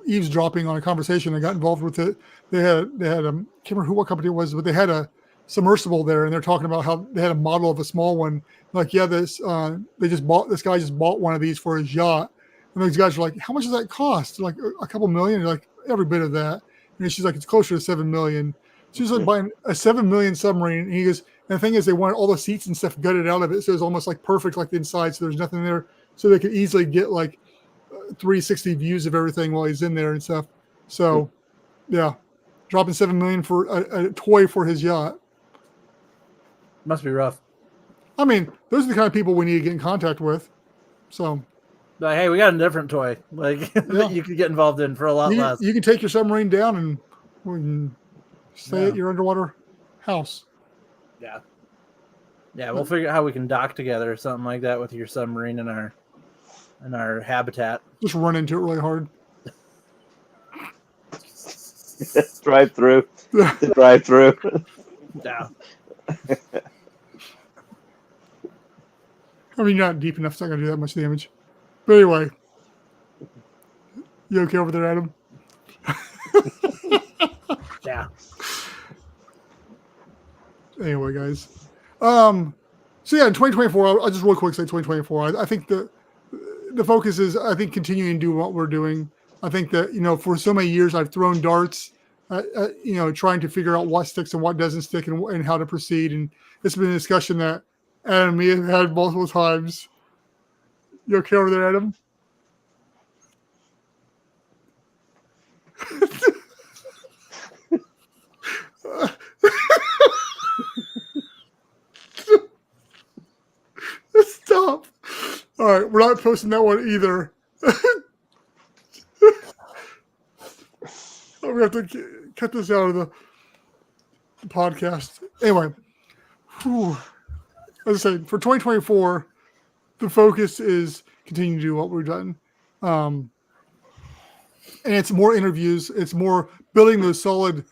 eavesdropping on a conversation. I got involved with it. They had I can't remember what company it was, but they had a submersible there, and they're talking about how they had a model of a small one. Like, yeah, this guy just bought one of these for his yacht, and those guys are like, how much does that cost? Like a couple million. Like, every bit of that. And she's like, it's closer to $7 million. She's like buying a $7 million submarine, and he goes, and the thing is, they wanted all the seats and stuff gutted out of it, so it was almost like perfect, like the inside, so there's nothing there, so they could easily get like 360 views of everything while he's in there and stuff. So, yeah, dropping $7 million for a toy for his yacht must be rough. I mean, those are the kind of people we need to get in contact with. So, like, hey, we got a different toy, like that you could get involved in for a lot less. You can take your submarine down and we can stay at your underwater house. Yeah, we'll figure out how we can dock together or something like that with your submarine and our habitat. Just run into it really hard. Drive through. Drive through. Yeah. I mean, you're not deep enough. It's not going to do that much damage. But anyway, you okay over there, Adam? Yeah. Anyway, guys. So yeah, in 2024, I'll just real quick say 2024. I think the focus is, I think, continuing to do what we're doing. I think that, for so many years I've thrown darts, trying to figure out what sticks and what doesn't stick and how to proceed. And it's been a discussion that Adam and me have had multiple times. You okay over there, Adam? Stop. All right, we're not posting that one either. I'm going to have to cut this out of the podcast. Anyway, as I said, for 2024, the focus is continuing to do what we've done. And it's more interviews. It's more building those solid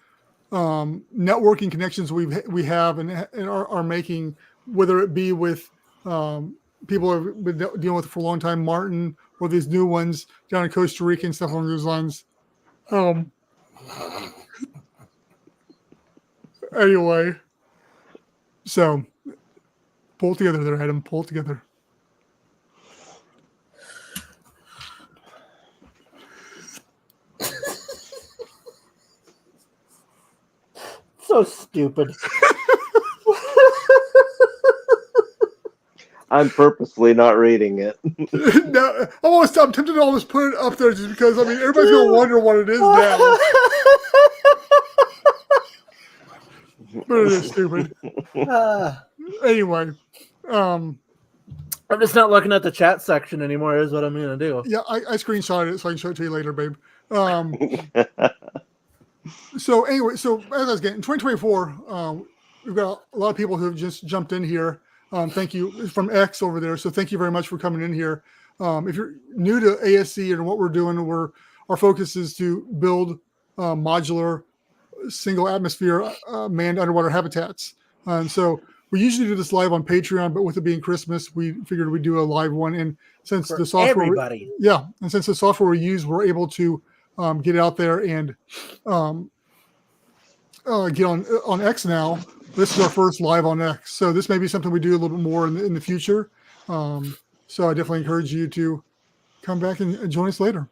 networking connections we have and are making, whether it be with people I've been dealing with for a long time, Martin, or these new ones down in Costa Rica and stuff along those lines. Anyway, so pull it together there, Adam. Pull it together. So stupid. I'm purposely not reading it. No, I'm tempted to almost put it up there just because I mean everybody's gonna wonder what it is now. But it is stupid. Anyway, I'm just not looking at the chat section anymore. Is what I'm gonna do. yeah, I screenshotted it so I can show it to you later, babe. So anyway, so as I was getting 2024, we've got a lot of people who have just jumped in here. Thank you from X over there. So thank you very much for coming in here. If you're new to ASC and what we're doing, our focus is to build modular single atmosphere manned underwater habitats. And so we usually do this live on Patreon, but with it being Christmas, we figured we'd do a live one. And since For the software, everybody. and since the software we use, we're able to get out there and get on X now. This is our first live on X, so this may be something we do a little bit more in the future. So I definitely encourage you to come back and join us later.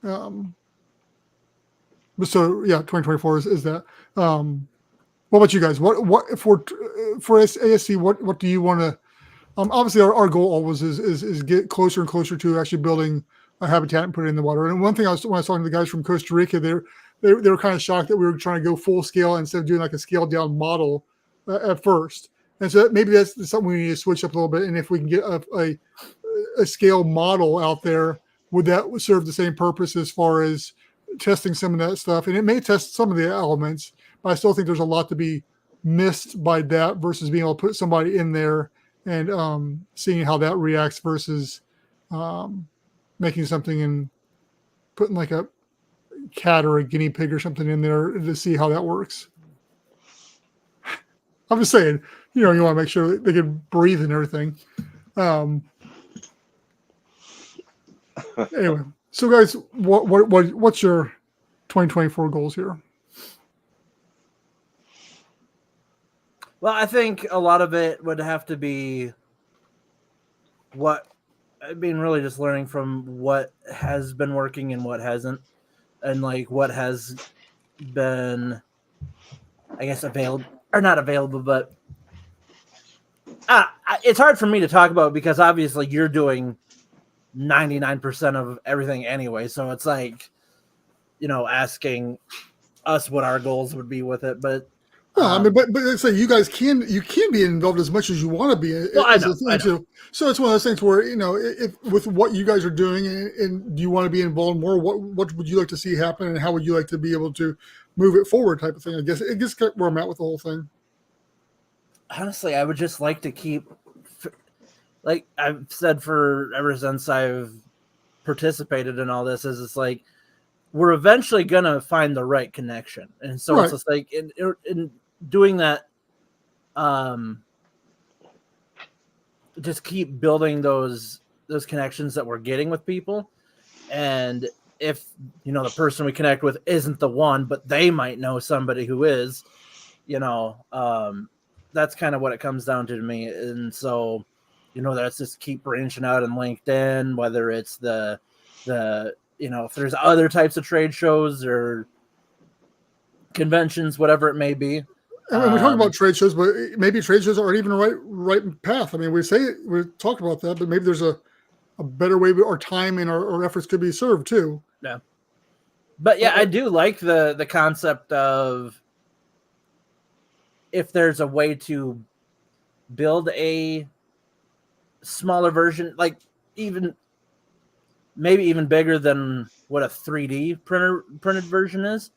But so yeah, 2024 is that. What about you guys? What for ASC? What do you want to? Obviously, our goal always is get closer and closer to actually building a habitat and put it in the water. And one thing when I was talking to the guys from Costa Rica, they were kind of shocked that we were trying to go full scale instead of doing like a scaled down model at first. And so maybe that's something we need to switch up a little bit. And if we can get a scale model out there, would that serve the same purpose as far as testing some of that stuff? And it may test some of the elements, but I still think there's a lot to be missed by that versus being able to put somebody in there and seeing how that reacts versus making something and putting like a cat or a guinea pig or something in there to see how that works. I'm just saying, you want to make sure they can breathe and everything. Anyway, so guys, what's your 2024 goals here? Well, I think a lot of it would have to be really just learning from what has been working and what hasn't, and like what has been, I guess, available or not available, but it's hard for me to talk about because obviously you're doing 99% of everything anyway. So it's like, asking us what our goals would be with it, but. I mean, but let's say you guys can be involved as much as you want to be. Well, I know. So it's one of those things where if with what you guys are doing, and do you want to be involved more? What would you like to see happen, and how would you like to be able to move it forward? Type of thing. I guess where I'm at with the whole thing. Honestly, I would just like to keep, like I've said ever since I've participated in all this, is it's like we're eventually gonna find the right connection, and so It's just like in doing that, just keep building those connections that we're getting with people, and if the person we connect with isn't the one, but they might know somebody who is, that's kind of what it comes down to me. And so that's just keep branching out in LinkedIn, whether it's the if there's other types of trade shows or conventions, whatever it may be. I mean, we talk about trade shows, but maybe trade shows aren't even the right path. I mean, we talk about that, but maybe there's a better way our time and our efforts could be served too. Yeah. But yeah, I do like the concept of if there's a way to build a smaller version, like maybe even bigger than what a 3D printed version is.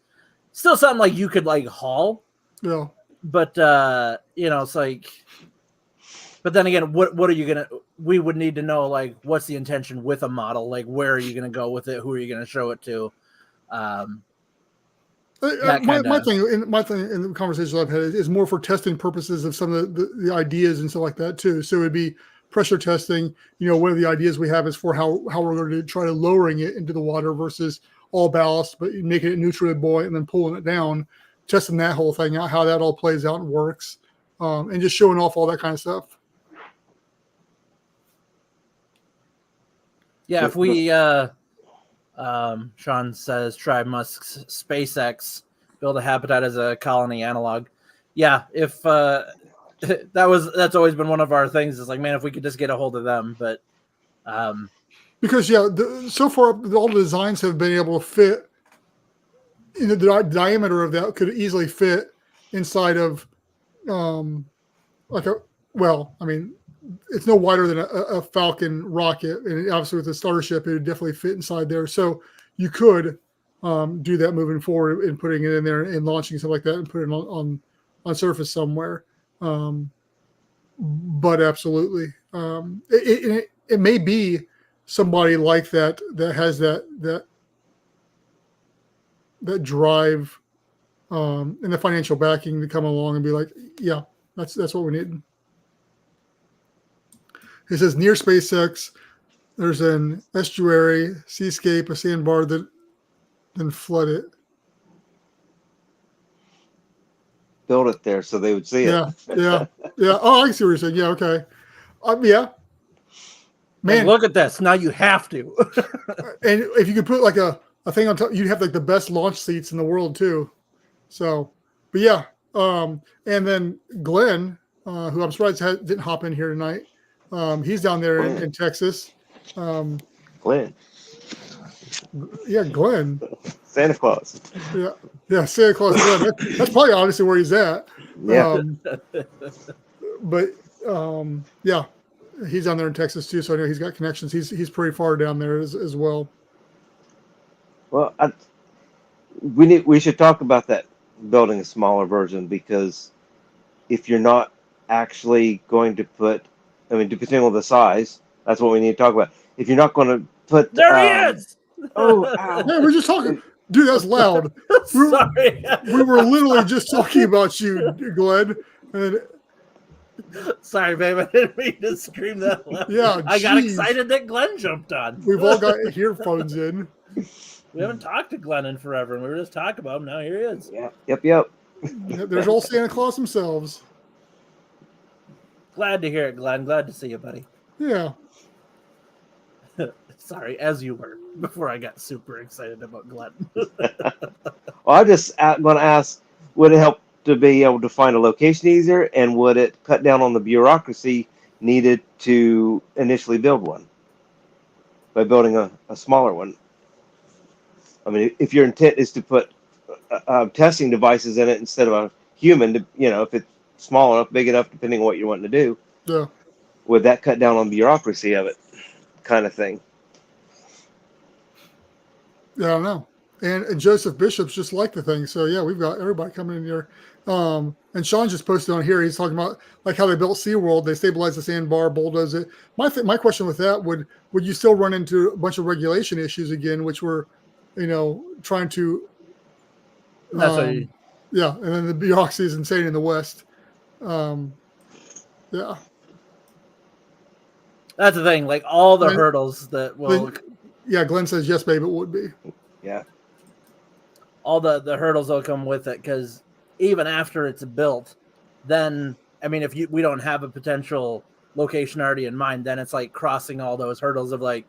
Still something like you could like haul. Yeah. But it's like, but then again, what are you gonna? We would need to know like what's the intention with a model. Like where are you gonna go with it? Who are you gonna show it to? My thing in the conversations I've had is more for testing purposes of some of the ideas and stuff like that too. So it'd be pressure testing. One of the ideas we have is for how we're going to try to lowering it into the water versus all ballast, but making it neutrally buoyant and then pulling it down. Testing that whole thing out, how that all plays out and works, and just showing off all that kind of stuff. Yeah, if we, Sean says, try Musk's SpaceX, build a habitat as a colony analog. Yeah, if that's always been one of our things. Is like, man, if we could just get a hold of them, but because so far all the designs have been able to fit. The diameter of that could easily fit inside of, it's no wider than a Falcon rocket, and obviously with the Starship, it would definitely fit inside there. So you could do that moving forward and putting it in there and launching something like that and putting it on surface somewhere. But absolutely, it may be somebody like that has that drive and the financial backing to come along and be like, yeah, that's what we need. It says near SpaceX, there's an estuary, seascape, a sandbar that then flood it. Build it there so they would see Yeah, it. yeah. Oh, I see what you're saying. Yeah, okay. Yeah. Man, like, look at this. Now you have to. And if you could put like a thing on top, you'd have like the best launch seats in the world too. So, but yeah. And then Glenn, who I'm surprised didn't hop in here tonight. He's down there in Texas. Glenn. Yeah, Glenn. Santa Claus. Yeah, Santa Claus Glenn. That's probably honestly where he's at. Yeah. But yeah, he's down there in Texas too, so I know he's got connections. He's pretty far down there as well. Well, we should talk about that, building a smaller version, because if you're not actually going to put, depending on the size, that's what we need to talk about. If you're not going to put, there he is. Oh, yeah, we're just talking, dude. That's loud. Sorry, we were literally just talking about you, Glenn. And sorry, babe. I didn't mean to scream that loud. Yeah, I got excited that Glenn jumped on. We've all got earphones in. We haven't talked to Glenn in forever, and we were just talking about him. Now here he is. Yep. There's old Santa Claus themselves. Glad to hear it, Glenn. Glad to see you, buddy. Yeah. Sorry, as you were, before I got super excited about Glenn. Well, I just going to ask, would it help to be able to find a location easier, and would it cut down on the bureaucracy needed to initially build one by building a smaller one? I mean, if your intent is to put testing devices in it instead of a human, if it's small enough, big enough, depending on what you're wanting to do, Yeah. would that cut down on the bureaucracy of it, kind of thing? Yeah, I don't know. And Joseph Bishop's just like the thing. So yeah, we've got everybody coming in here. And Sean just posted on here. He's talking about like how they built SeaWorld. They stabilized the sandbar, bulldoze it. My question with that would you still run into a bunch of regulation issues again, which were, trying to. Yeah, and then the bureaucracy is insane in the West. Yeah. That's the thing. Like all the hurdles that will. Yeah, Glenn says yes, babe. It would be. Yeah. All the hurdles will come with it, because even after it's built, then if we don't have a potential location already in mind, then it's like crossing all those hurdles of like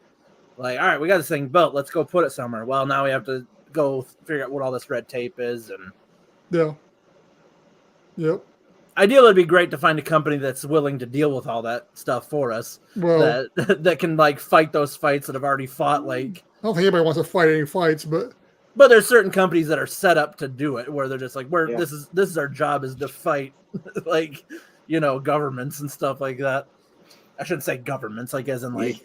all right, we got this thing built, let's go put it somewhere. Well, now we have to go figure out what all this red tape is, and yeah. Yep. Ideally, it'd be great to find a company that's willing to deal with all that stuff for us. Well, that can like fight those fights that have already fought. Like, I don't think anybody wants to fight any fights, but there's certain companies that are set up to do it, where they're just like, this is our job, is to fight governments and stuff like that. I shouldn't say governments, like as in like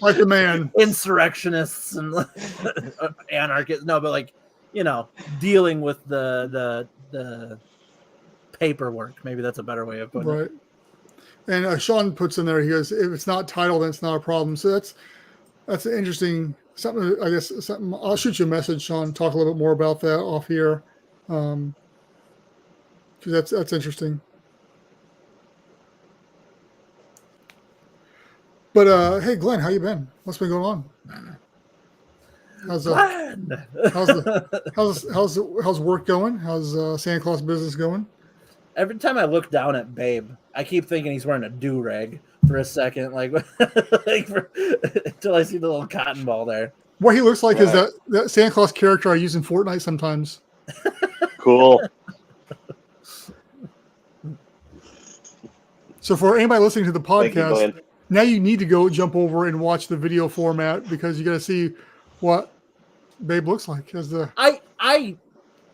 like the man, insurrectionists and anarchists. No, but like dealing with the paperwork. Maybe that's a better way of putting it. Right. And Sean puts in there, he goes, if it's not titled, then it's not a problem. So that's an interesting something. I guess something. I'll shoot you a message, Sean. Talk a little bit more about that off here, because that's interesting. But hey, Glenn, how you been? What's been going on? How's work going? How's Santa Claus business going? Every time I look down at Babe, I keep thinking he's wearing a do-rag for a second, until I see the little cotton ball there. What he looks like is that Santa Claus character I use in Fortnite sometimes. Cool. So for anybody listening to the Thank you, podcast, Glenn. now you need to go jump over and watch the video format because you got to see what Babe looks like as the. I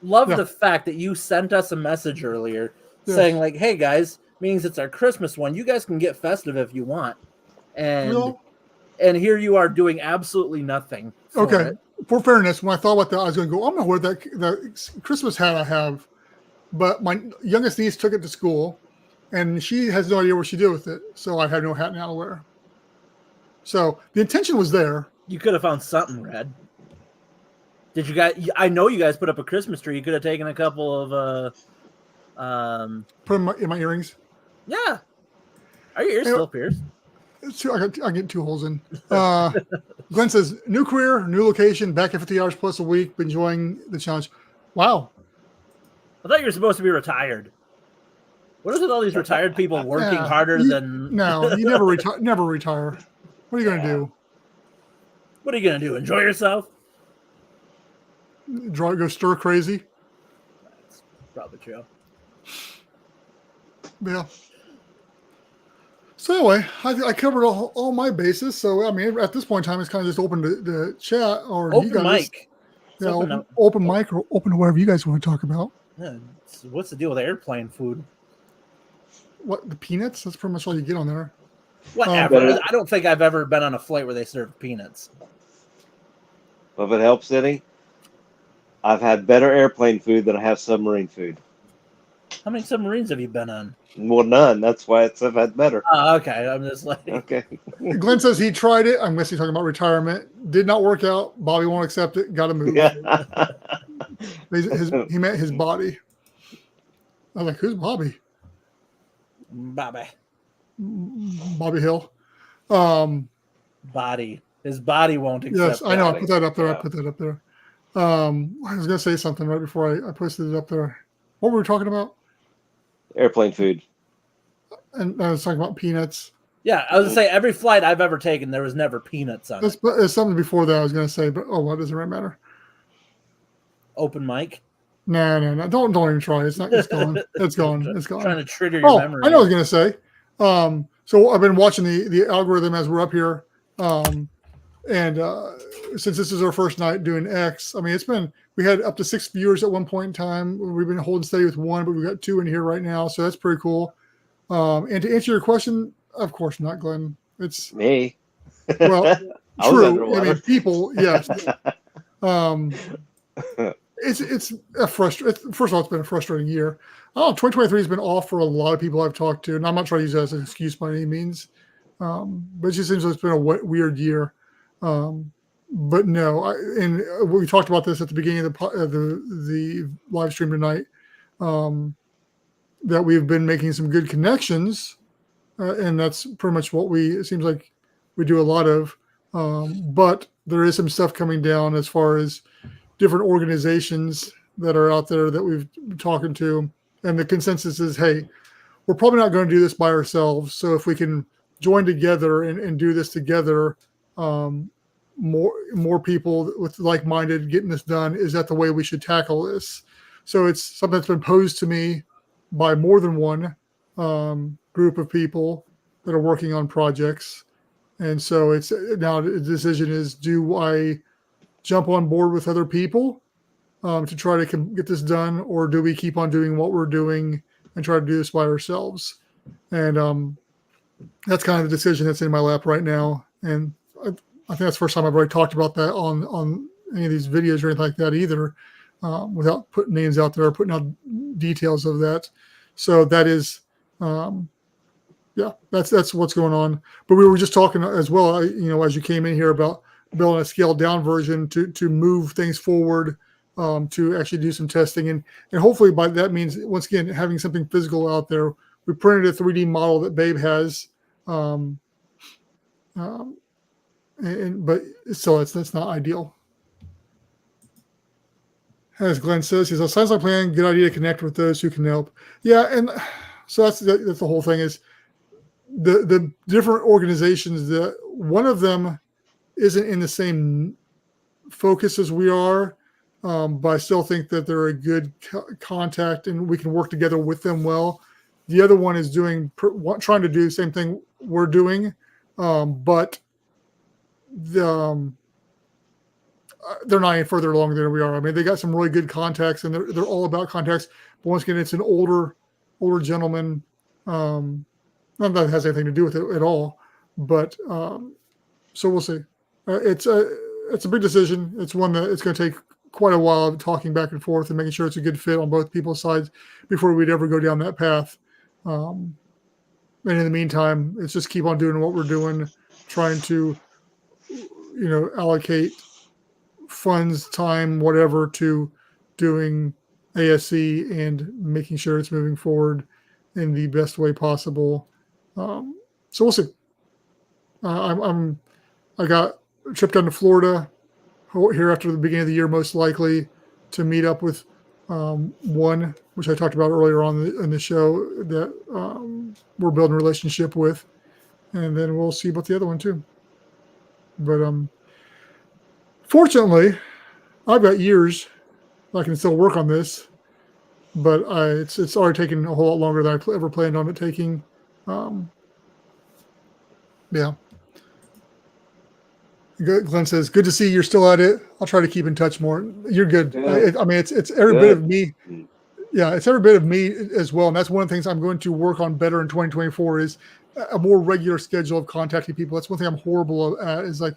love Yeah. the fact that you sent us a message earlier Yes. saying like, "Hey guys, means it's our Christmas one. You guys can get festive if you want." And Real? and here you are doing absolutely nothing for Okay. it. For fairness, when I thought about that, I was going to go, I'm not aware that Christmas hat I have, but my youngest niece took it to school, and she has no idea what she did with it. So I have no hat now to wear. So the intention was there. You could have found something, Red. Did you guys? I know you guys put up a Christmas tree. You could have taken a couple of Put in my earrings. Yeah. Are your ears still pierced? I get 2 holes in. Glenn says, new career, new location, back at 50 hours plus a week, enjoying the challenge. Wow. I thought you were supposed to be retired. What is with all these retired people working harder than... No, you never retire. Never retire. What are you going to do? What are you going to do? Enjoy yourself? Go stir crazy? That's probably true. Yeah. So anyway, I covered all my bases. So I mean, at this point in time, it's kind of just open to chat or open you guys. Mic. Yeah, open mic or open to whatever you guys want to talk about. Yeah, what's the deal with airplane food? What, the peanuts? That's pretty much all you get on there. Whatever. I don't think I've ever been on a flight where they serve peanuts. Well, if it helps any, I've had better airplane food than I have submarine food. How many submarines have you been on? Well, none. That's why I've had better. Oh, okay. I'm just like... Okay. Glenn says he tried it. I'm guessing he's talking about retirement. Did not work out. Bobby won't accept it. Got to move. Yeah. He meant his body. I was like, who's Bobby? Bobby Hill. Body. His body won't accept. Yes, I know. body. I put that up there. Yeah. I put that up there. I was going to say something right before I posted it up there. What were we talking about? Airplane food. And I was talking about peanuts. Yeah, I was going to say, every flight I've ever taken, there was never peanuts on it. There's something before that I was going to say, but what does it really matter? Open mic. No. Don't even try. It's not. It's gone. It's gone. It's gone. Trying to trigger your memory. I know what I was going to say. So I've been watching the algorithm as we're up here. And since this is our first night doing X, I mean, we had up to 6 viewers at one point in time. We've been holding steady with 1, but we've got 2 in here right now. So that's pretty cool. And to answer your question, of course not, Glenn. It's me. Well, I was true. underwater. I mean, people, yes. It's a frustrating. First of all, it's been a frustrating year. 2023 has been off for a lot of people I've talked to, and I'm not trying to use that as an excuse by any means. But it just seems like it's been a weird year. But no, and we talked about this at the beginning of the live stream tonight. That we've been making some good connections, and that's pretty much what it seems like we do a lot of. But there is some stuff coming down as far as different organizations that are out there that we've been talking to, and the consensus is, hey, we're probably not going to do this by ourselves. So if we can join together and do this together, more people with like-minded getting this done, is that the way we should tackle this? So it's something that's been posed to me by more than one group of people that are working on projects. And so it's now the decision is, do I jump on board with other people to try to get this done, or do we keep on doing what we're doing and try to do this by ourselves? And that's kind of the decision that's in my lap right now. And I think that's the first time I've already talked about that on any of these videos or anything like that either, without putting names out there or putting out details of that. So that is, that's what's going on. But we were just talking as well, as you came in here, about building a scaled down version to move things forward, to actually do some testing. And hopefully by that means, once again, having something physical out there. We printed a 3D model that Babe has. But still, that's not ideal. As Glenn says, he says, sounds like a plan. Good idea to connect with those who can help. Yeah, and so that's the whole thing, is the different organizations. That one of them isn't in the same focus as we are, but I still think that they're a good contact and we can work together with them well. The other one is trying to do the same thing we're doing, but they're not any further along than we are. I mean, they got some really good contacts, and they're all about contacts. But once again, it's an older gentleman. Not that it has anything to do with it at all, but so we'll see. It's a big decision. It's one that it's going to take quite a while of talking back and forth and making sure it's a good fit on both people's sides before we'd ever go down that path. And in the meantime, it's just keep on doing what we're doing, trying to, allocate funds, time, whatever, to doing ASC and making sure it's moving forward in the best way possible. So we'll see. I got a trip down to Florida here after the beginning of the year, most likely, to meet up with one, which I talked about earlier on in the show, that we're building a relationship with, and then we'll see about the other one too. But fortunately, I've got years I can still work on this, but it's already taken a whole lot longer than I ever planned on it taking. Yeah. Glenn says, "Good to see you're still at it. I'll try to keep in touch more." You're good. Good. It's every bit of me. Yeah, it's every bit of me as well, and that's one of the things I'm going to work on better in 2024 is a more regular schedule of contacting people. That's one thing I'm horrible at. Is like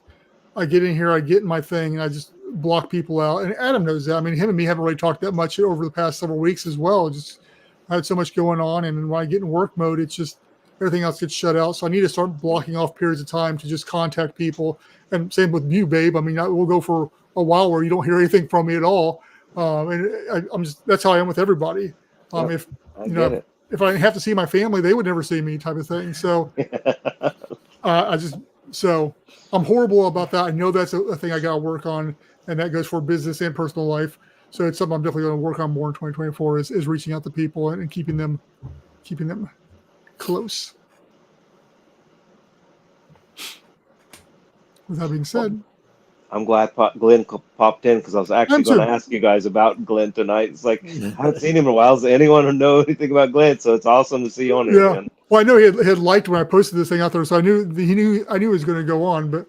I get in here, I get in my thing, and I just block people out. And Adam knows that. I mean, him and me haven't really talked that much over the past several weeks as well. Just I had so much going on, and when I get in work mode, it's just everything else gets shut out. So I need to start blocking off periods of time to just contact people. And same with you, babe. I mean, we'll go for a while where you don't hear anything from me at all. And I'm just, that's how I am with everybody. If I have to see my family, they would never see me, type of thing. So so I'm horrible about that. I know that's a thing I got to work on, and that goes for business and personal life. So it's something I'm definitely going to work on more in 2024 is reaching out to people and keeping them close. With that being said, I'm glad Glenn popped in because I was actually going to ask you guys about Glenn tonight. It's like I haven't seen him in a while. Does anyone know anything about Glenn? So it's awesome to see you on here. Yeah. Man. Well, I know he had liked when I posted this thing out there, so I knew he was going to go on. But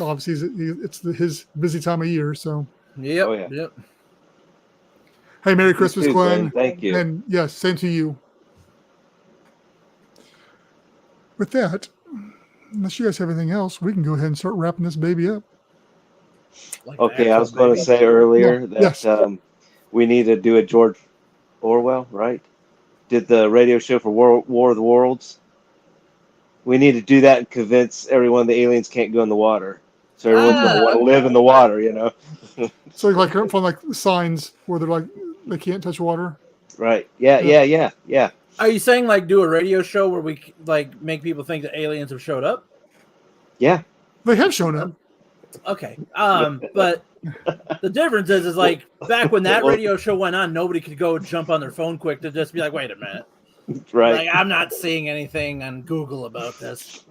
obviously, it's his busy time of year. So yep. Oh, yeah. Yep. Hey, Merry Christmas, too, Glenn. Thank you. And yes, same to you. With that, unless you guys have anything else, we can go ahead and start wrapping this baby up. Okay, I was going to say earlier that we need to do a George Orwell, right? Did the radio show for War of the Worlds. We need to do that and convince everyone the aliens can't go in the water. So everyone's going to want to live in the water, So like from signs where they're like they can't touch water. Right. Yeah. Are you saying like do a radio show where we like make people think that aliens have showed up? Yeah. They have shown up. Okay. But the difference is like back when that radio show went on, nobody could go jump on their phone quick to just be like, wait a minute. Right. Like I'm not seeing anything on Google about this.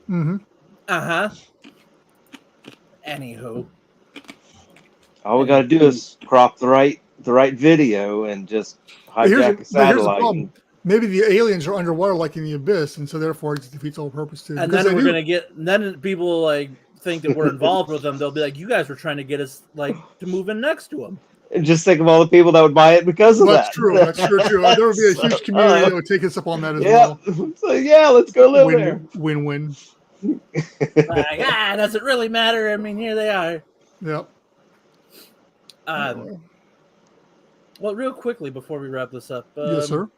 Mm-hmm. Uh-huh. Anywho. All we got to do is crop the right video and just hijack a satellite. Here's the problem. Maybe the aliens are underwater, like in the abyss, and so therefore it defeats all purpose too. And then then people like think that we're involved with them. They'll be like, "You guys were trying to get us like to move in next to them." And just think of all the people that would buy it because of that. That's true. That's true. There would be a huge community that would take us up on that as well. So let's go live there. Win-win. Does it really matter? I mean, here they are. Yep. Well, real quickly before we wrap this up, yes, sir.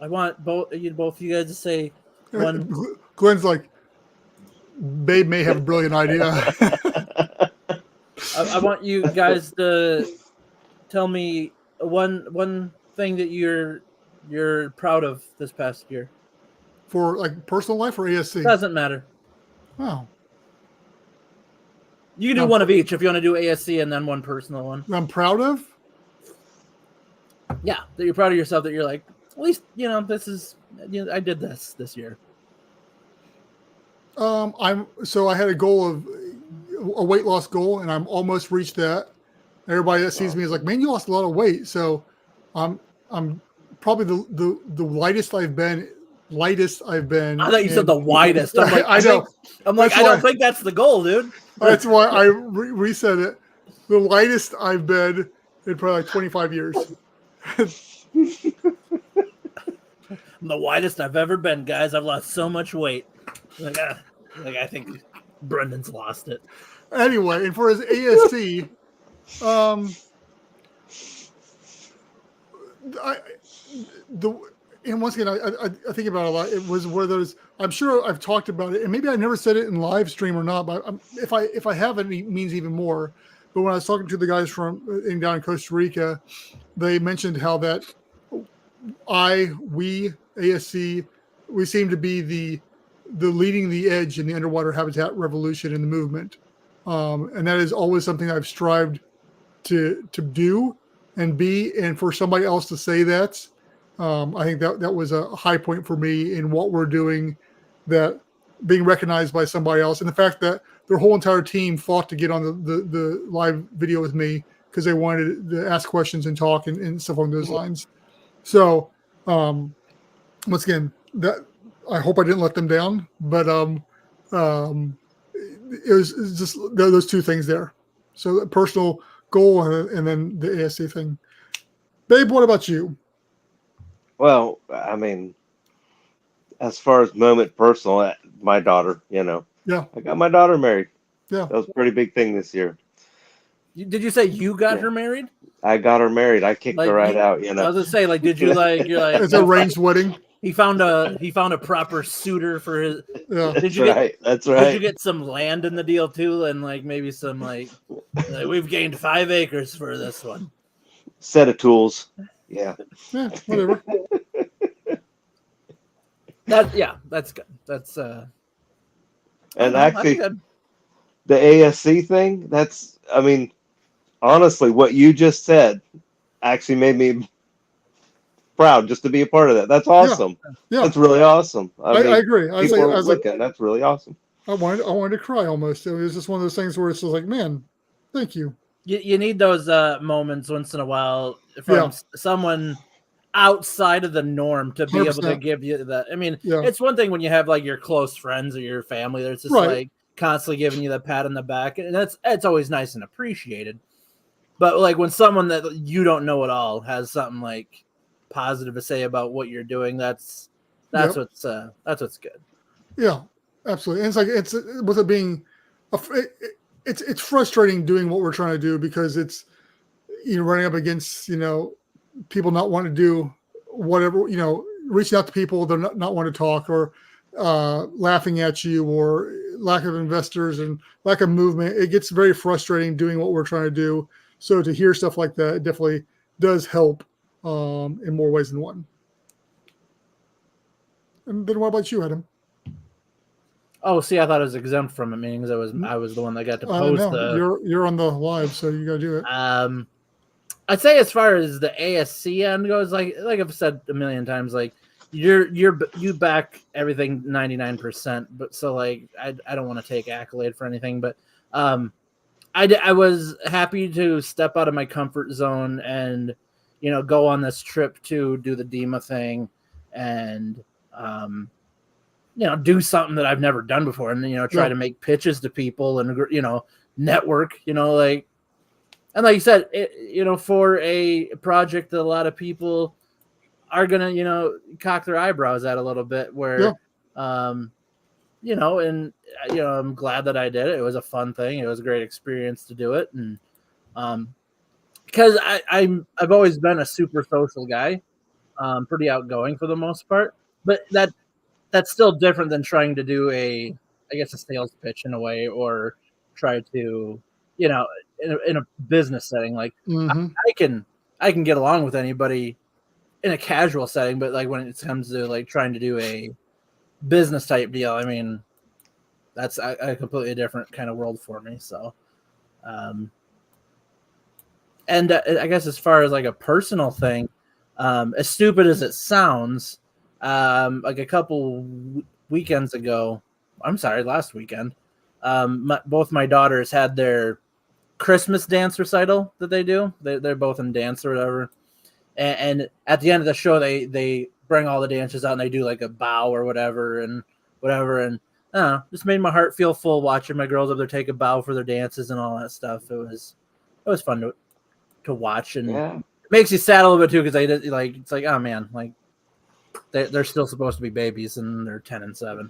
I want both of you guys to say one. Glenn's like, babe may have a brilliant idea. I want you guys to tell me one thing that you're proud of this past year. For like personal life or ASC? Doesn't matter. Oh. You can do one of each if you want to do ASC and then one personal one. I'm proud of? Yeah, that you're proud of yourself, that you're like, at least, this is, I did this year. I had a goal of a weight loss goal, and I'm almost reached that. Everybody that sees me is like, man, you lost a lot of weight. So I'm probably the lightest I've been. I thought you said the widest. I'm like, I know. I don't think that's the goal, dude. That's why I reset it. The lightest I've been in probably like 25 years. I'm the widest I've ever been, guys. I've lost so much weight. I think Brendan's lost it. Anyway, and for his ASC, and once again, I think about it a lot. It was one of those. I'm sure I've talked about it, and maybe I never said it in live stream or not. But if I haven't, it means even more. But when I was talking to the guys down in Costa Rica, they mentioned how that we ASC, we seem to be the leading the edge in the underwater habitat revolution in the movement, and that is always something I've strived to do and be. And for somebody else to say that. I think that was a high point for me in what we're doing, that being recognized by somebody else, and the fact that their whole entire team fought to get on the live video with me because they wanted to ask questions and talk and stuff along those lines. So once again, that I hope I didn't let them down, but it was just those two things there. So the personal goal and then the ASC thing. Babe, what about you? Well, I mean, as far as moment personal, my daughter, Yeah. I got my daughter married. Yeah. That was a pretty big thing this year. Did you say you got her married? I got her married. I kicked her right out, I was gonna say, like, did you you're like it's an arranged wedding? He found a proper suitor for his. Yeah. That's right. Did you get some land in the deal too, and like maybe some like we've gained 5 acres for this one? Set of tools. Yeah, whatever. That's good. That's and actually, the ASC thing. That's, I mean, honestly, what you just said actually made me proud just to be a part of that. That's awesome. Yeah. That's really awesome. I agree. I was like, that's really awesome. I wanted to cry almost. It was just one of those things where it's just like, man, thank you. You need those moments once in a while from someone outside of the norm to be 100%. able to give you that. I mean, Yeah. it's one thing when you have like your close friends or your family that's just like constantly giving you the pat on the back, and it's always nice and appreciated. But like when someone that you don't know at all has something like positive to say about what you're doing, that's what's good. Yeah, absolutely. And it's like with it being it's frustrating doing what we're trying to do because it's running up against people not wanting to do whatever, reaching out to people they're not want to talk, or laughing at you, or lack of investors and lack of movement. It gets very frustrating doing what we're trying to do. So to hear stuff like that, it definitely does help in more ways than one. And then what about you, Adam? Oh, see, I thought it was exempt from it, meaning I was the one that got to post. You're on the live, so you got to do it. I'd say as far as the ASC end goes, like I've said a million times, like you back everything 99%, but so like I don't want to take accolade for anything, but I was happy to step out of my comfort zone and go on this trip to do the DEMA thing and do something that I've never done before, and try to make pitches to people and network, like, and like you said, for a project that a lot of people are gonna cock their eyebrows at a little bit, where and I'm glad that I did it. It was a fun thing. It was a great experience to do it, and because I've always been a super social guy, pretty outgoing for the most part, but that's still different than trying to do a sales pitch in a way, or try to, in a business setting. Like I can get along with anybody in a casual setting, but like when it comes to like trying to do a business type deal, I mean, that's a completely different kind of world for me. So, and I guess as far as like a personal thing, as stupid as it sounds, like a couple weekends ago, last weekend, both my daughters had their Christmas dance recital that they do. They're both in dance or whatever. And at the end of the show, they bring all the dancers out and they do like a bow or whatever. And I don't know, just made my heart feel full watching my girls up there take a bow for their dances and all that stuff. It was fun to watch, and it makes you sad a little bit too because it's like, oh man, like they're still supposed to be babies and they're 10 and 7.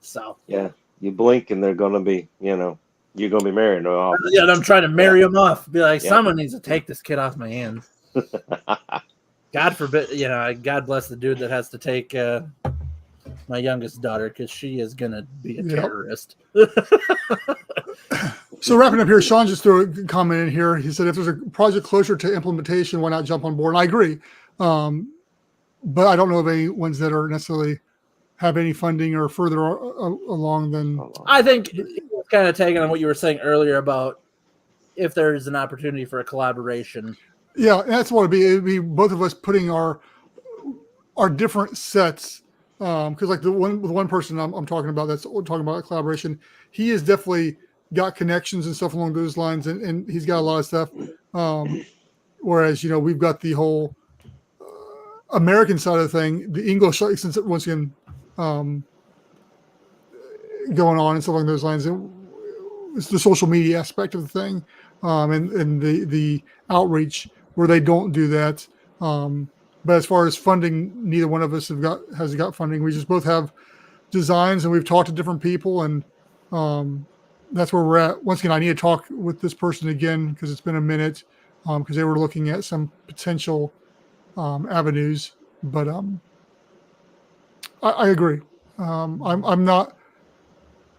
So yeah, you blink and they're gonna be, you're gonna be married. Oh, yeah, I'm trying to marry them off. Be like, someone needs to take this kid off my hands. God forbid, God bless the dude that has to take my youngest daughter because she is gonna be a terrorist. So wrapping up here, Sean just threw a comment in here. He said, if there's a project closer to implementation, why not jump on board? And I agree. But I don't know of any ones that are necessarily have any funding or further along than. I think kind of taking on what you were saying earlier about if there's an opportunity for a collaboration. Yeah, that's what it'd be both of us putting our different sets. Because like the one person I'm talking about that's talking about a collaboration, he has definitely got connections and stuff along those lines, and he's got a lot of stuff. Whereas we've got the whole American side of the thing, the English, since once again going on and stuff along those lines. It's the social media aspect of the thing, and the outreach where they don't do that. But as far as funding, neither one of us has got funding. We just both have designs, and we've talked to different people, and that's where we're at. Once again, I need to talk with this person again because it's been a minute, because they were looking at some potential avenues. But I agree. I'm not.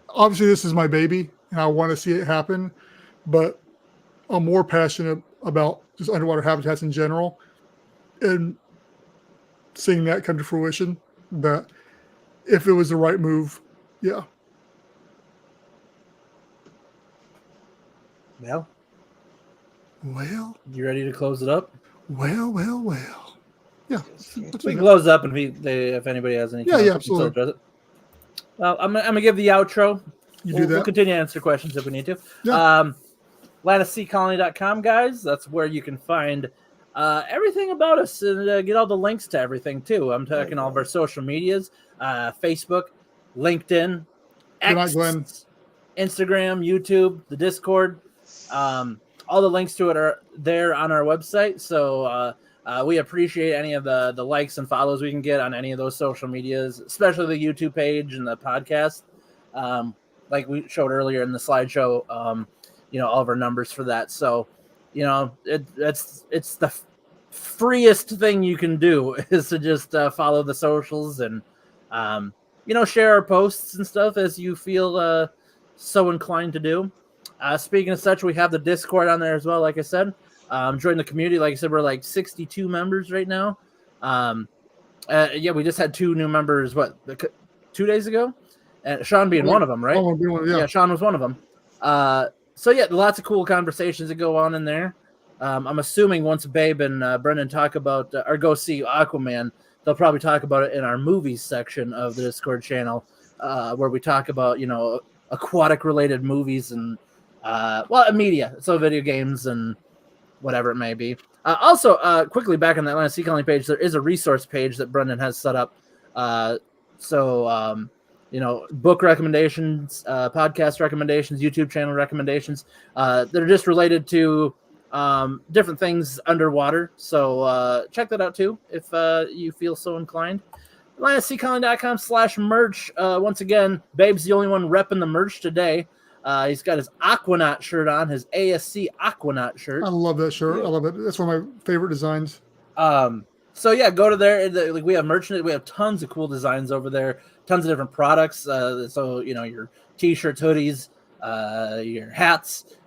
Obviously, this is my baby, and I want to see it happen. But I'm more passionate about just underwater habitats in general, and seeing that come to fruition, that if it was the right move, yeah. Well, you ready to close it up? Well. Yeah, we can close up, and if anybody has any, absolutely. It. Well, I'm gonna give the outro. We'll continue to answer questions if we need to. Yeah. LatticeColony.com, guys. That's where you can find everything about us and get all the links to everything too. I'm talking all of our social medias, Facebook, LinkedIn, X, Instagram, YouTube, the Discord. All the links to it are there on our website. So we appreciate any of the likes and follows we can get on any of those social medias, especially the YouTube page and the podcast. Like we showed earlier in the slideshow, all of our numbers for that. So, it's the freest thing you can do is to just follow the socials and, share our posts and stuff as you feel so inclined to do. Speaking of such, we have the Discord on there as well. Like I said, join the community. Like I said, we're like 62 members right now. We just had 2 new members, 2 days ago? And Sean being one of them, right? Yeah, Sean was one of them. So yeah, lots of cool conversations that go on in there. I'm assuming once Babe and Brendan talk about or go see Aquaman, they'll probably talk about it in our movies section of the Discord channel, where we talk about aquatic related movies and media, so video games and whatever it may be. Also, quickly back on that Atlantic Sea Colony page, there is a resource page that Brendan has set up. Book recommendations, podcast recommendations, YouTube channel recommendations that are just related to different things underwater. So check that out too if you feel so inclined. AtlanticSeaColony.com/merch. Once again, Babe's the only one repping the merch today. He's got his Aquanaut shirt on, his ASC Aquanaut shirt. I love that shirt. I love it. That's one of my favorite designs. So yeah, go to there. We have merchandise. We have tons of cool designs over there. Tons of different products. So your t-shirts, hoodies, your hats,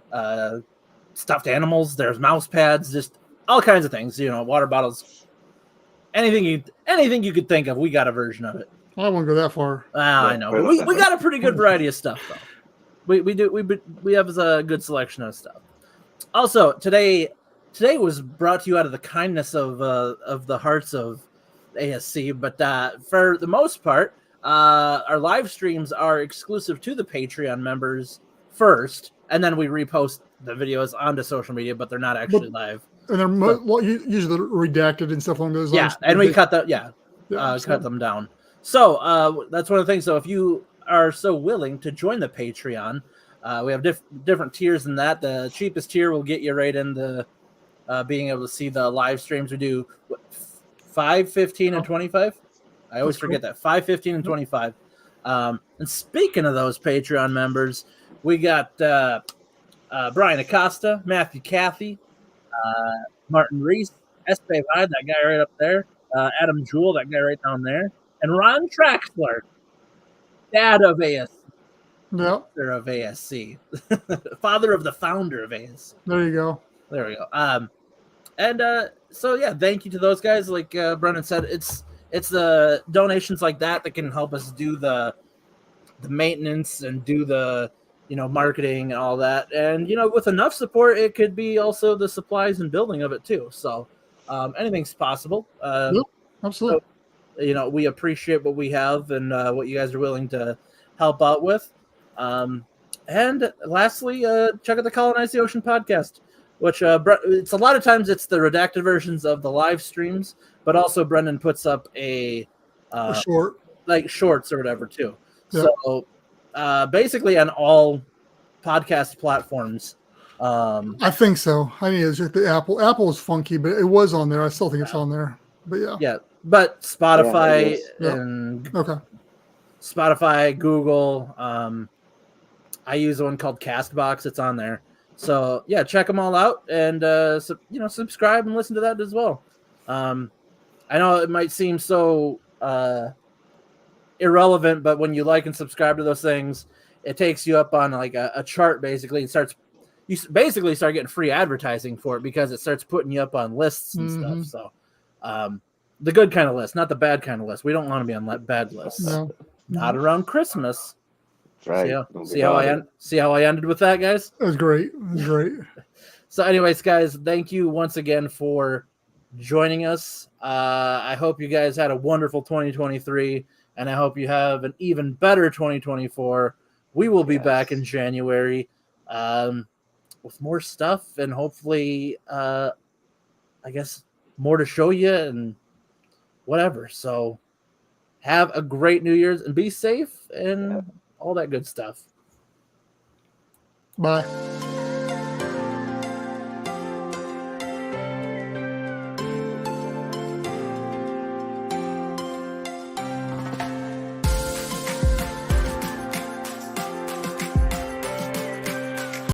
stuffed animals. There's mouse pads, just all kinds of things. Water bottles, anything you could think of. We got a version of it. I won't go that far. I know. We got a pretty good variety of stuff though. We have a good selection of stuff. Also, today was brought to you out of the kindness of the hearts of ASC, but for the most part, our live streams are exclusive to the Patreon members first, and then we repost the videos onto social media, but they're not actually live. And they're usually redacted and stuff along those Yeah, lines. and we cut them. So- Cut them down. So that's one of the things. So if you are so willing to join the Patreon, we have different tiers in that. The cheapest tier will get you right in the being able to see the live streams. We do 5, 15, and 25. I always forget that 5, 15, and 25. And speaking of those Patreon members, we got Brian Acosta, Matthew Cathy, Martin Reese, Espe Vide, that guy right up there, Adam Jewell, that guy right down there, and Ron Traxler, dad of ASC, Yeah. father of ASC, father of the founder of ASC. There you go. There we go. So yeah, thank you to those guys. Like Brendan said, it's the donations like that can help us do the maintenance and do the marketing and all that. And with enough support, it could be also the supplies and building of it too. So anything's possible. Yep, absolutely. So, we appreciate what we have and what you guys are willing to help out with. And lastly, check out the Colonize the Ocean podcast, which it's a lot of times it's the redacted versions of the live streams, but also Brendan puts up a short, like shorts or whatever too. Yep. So basically on all podcast platforms. I think so. I need to check the Apple. Apple is funky, but it was on there. I still think it's on there. But yeah. Yeah, but Spotify Yeah. and Okay. Spotify, Google. I use one called Castbox. It's on there. So yeah, check them all out and subscribe and listen to that as well. I know it might seem so irrelevant, but when you like and subscribe to those things, it takes you up on like a chart basically. You basically start getting free advertising for it because it starts putting you up on lists and stuff. So the good kind of list, not the bad kind of list. We don't want to be on bad lists. No. Not around Christmas. That's right. See how I ended with that, guys? That was great. It was great. So anyways, guys, thank you once again for joining us. I hope you guys had a wonderful 2023, and I hope you have an even better 2024. We will be back in January with more stuff and hopefully, I guess, more to show you and whatever. So have a great New Year's and be safe and all that good stuff. Bye.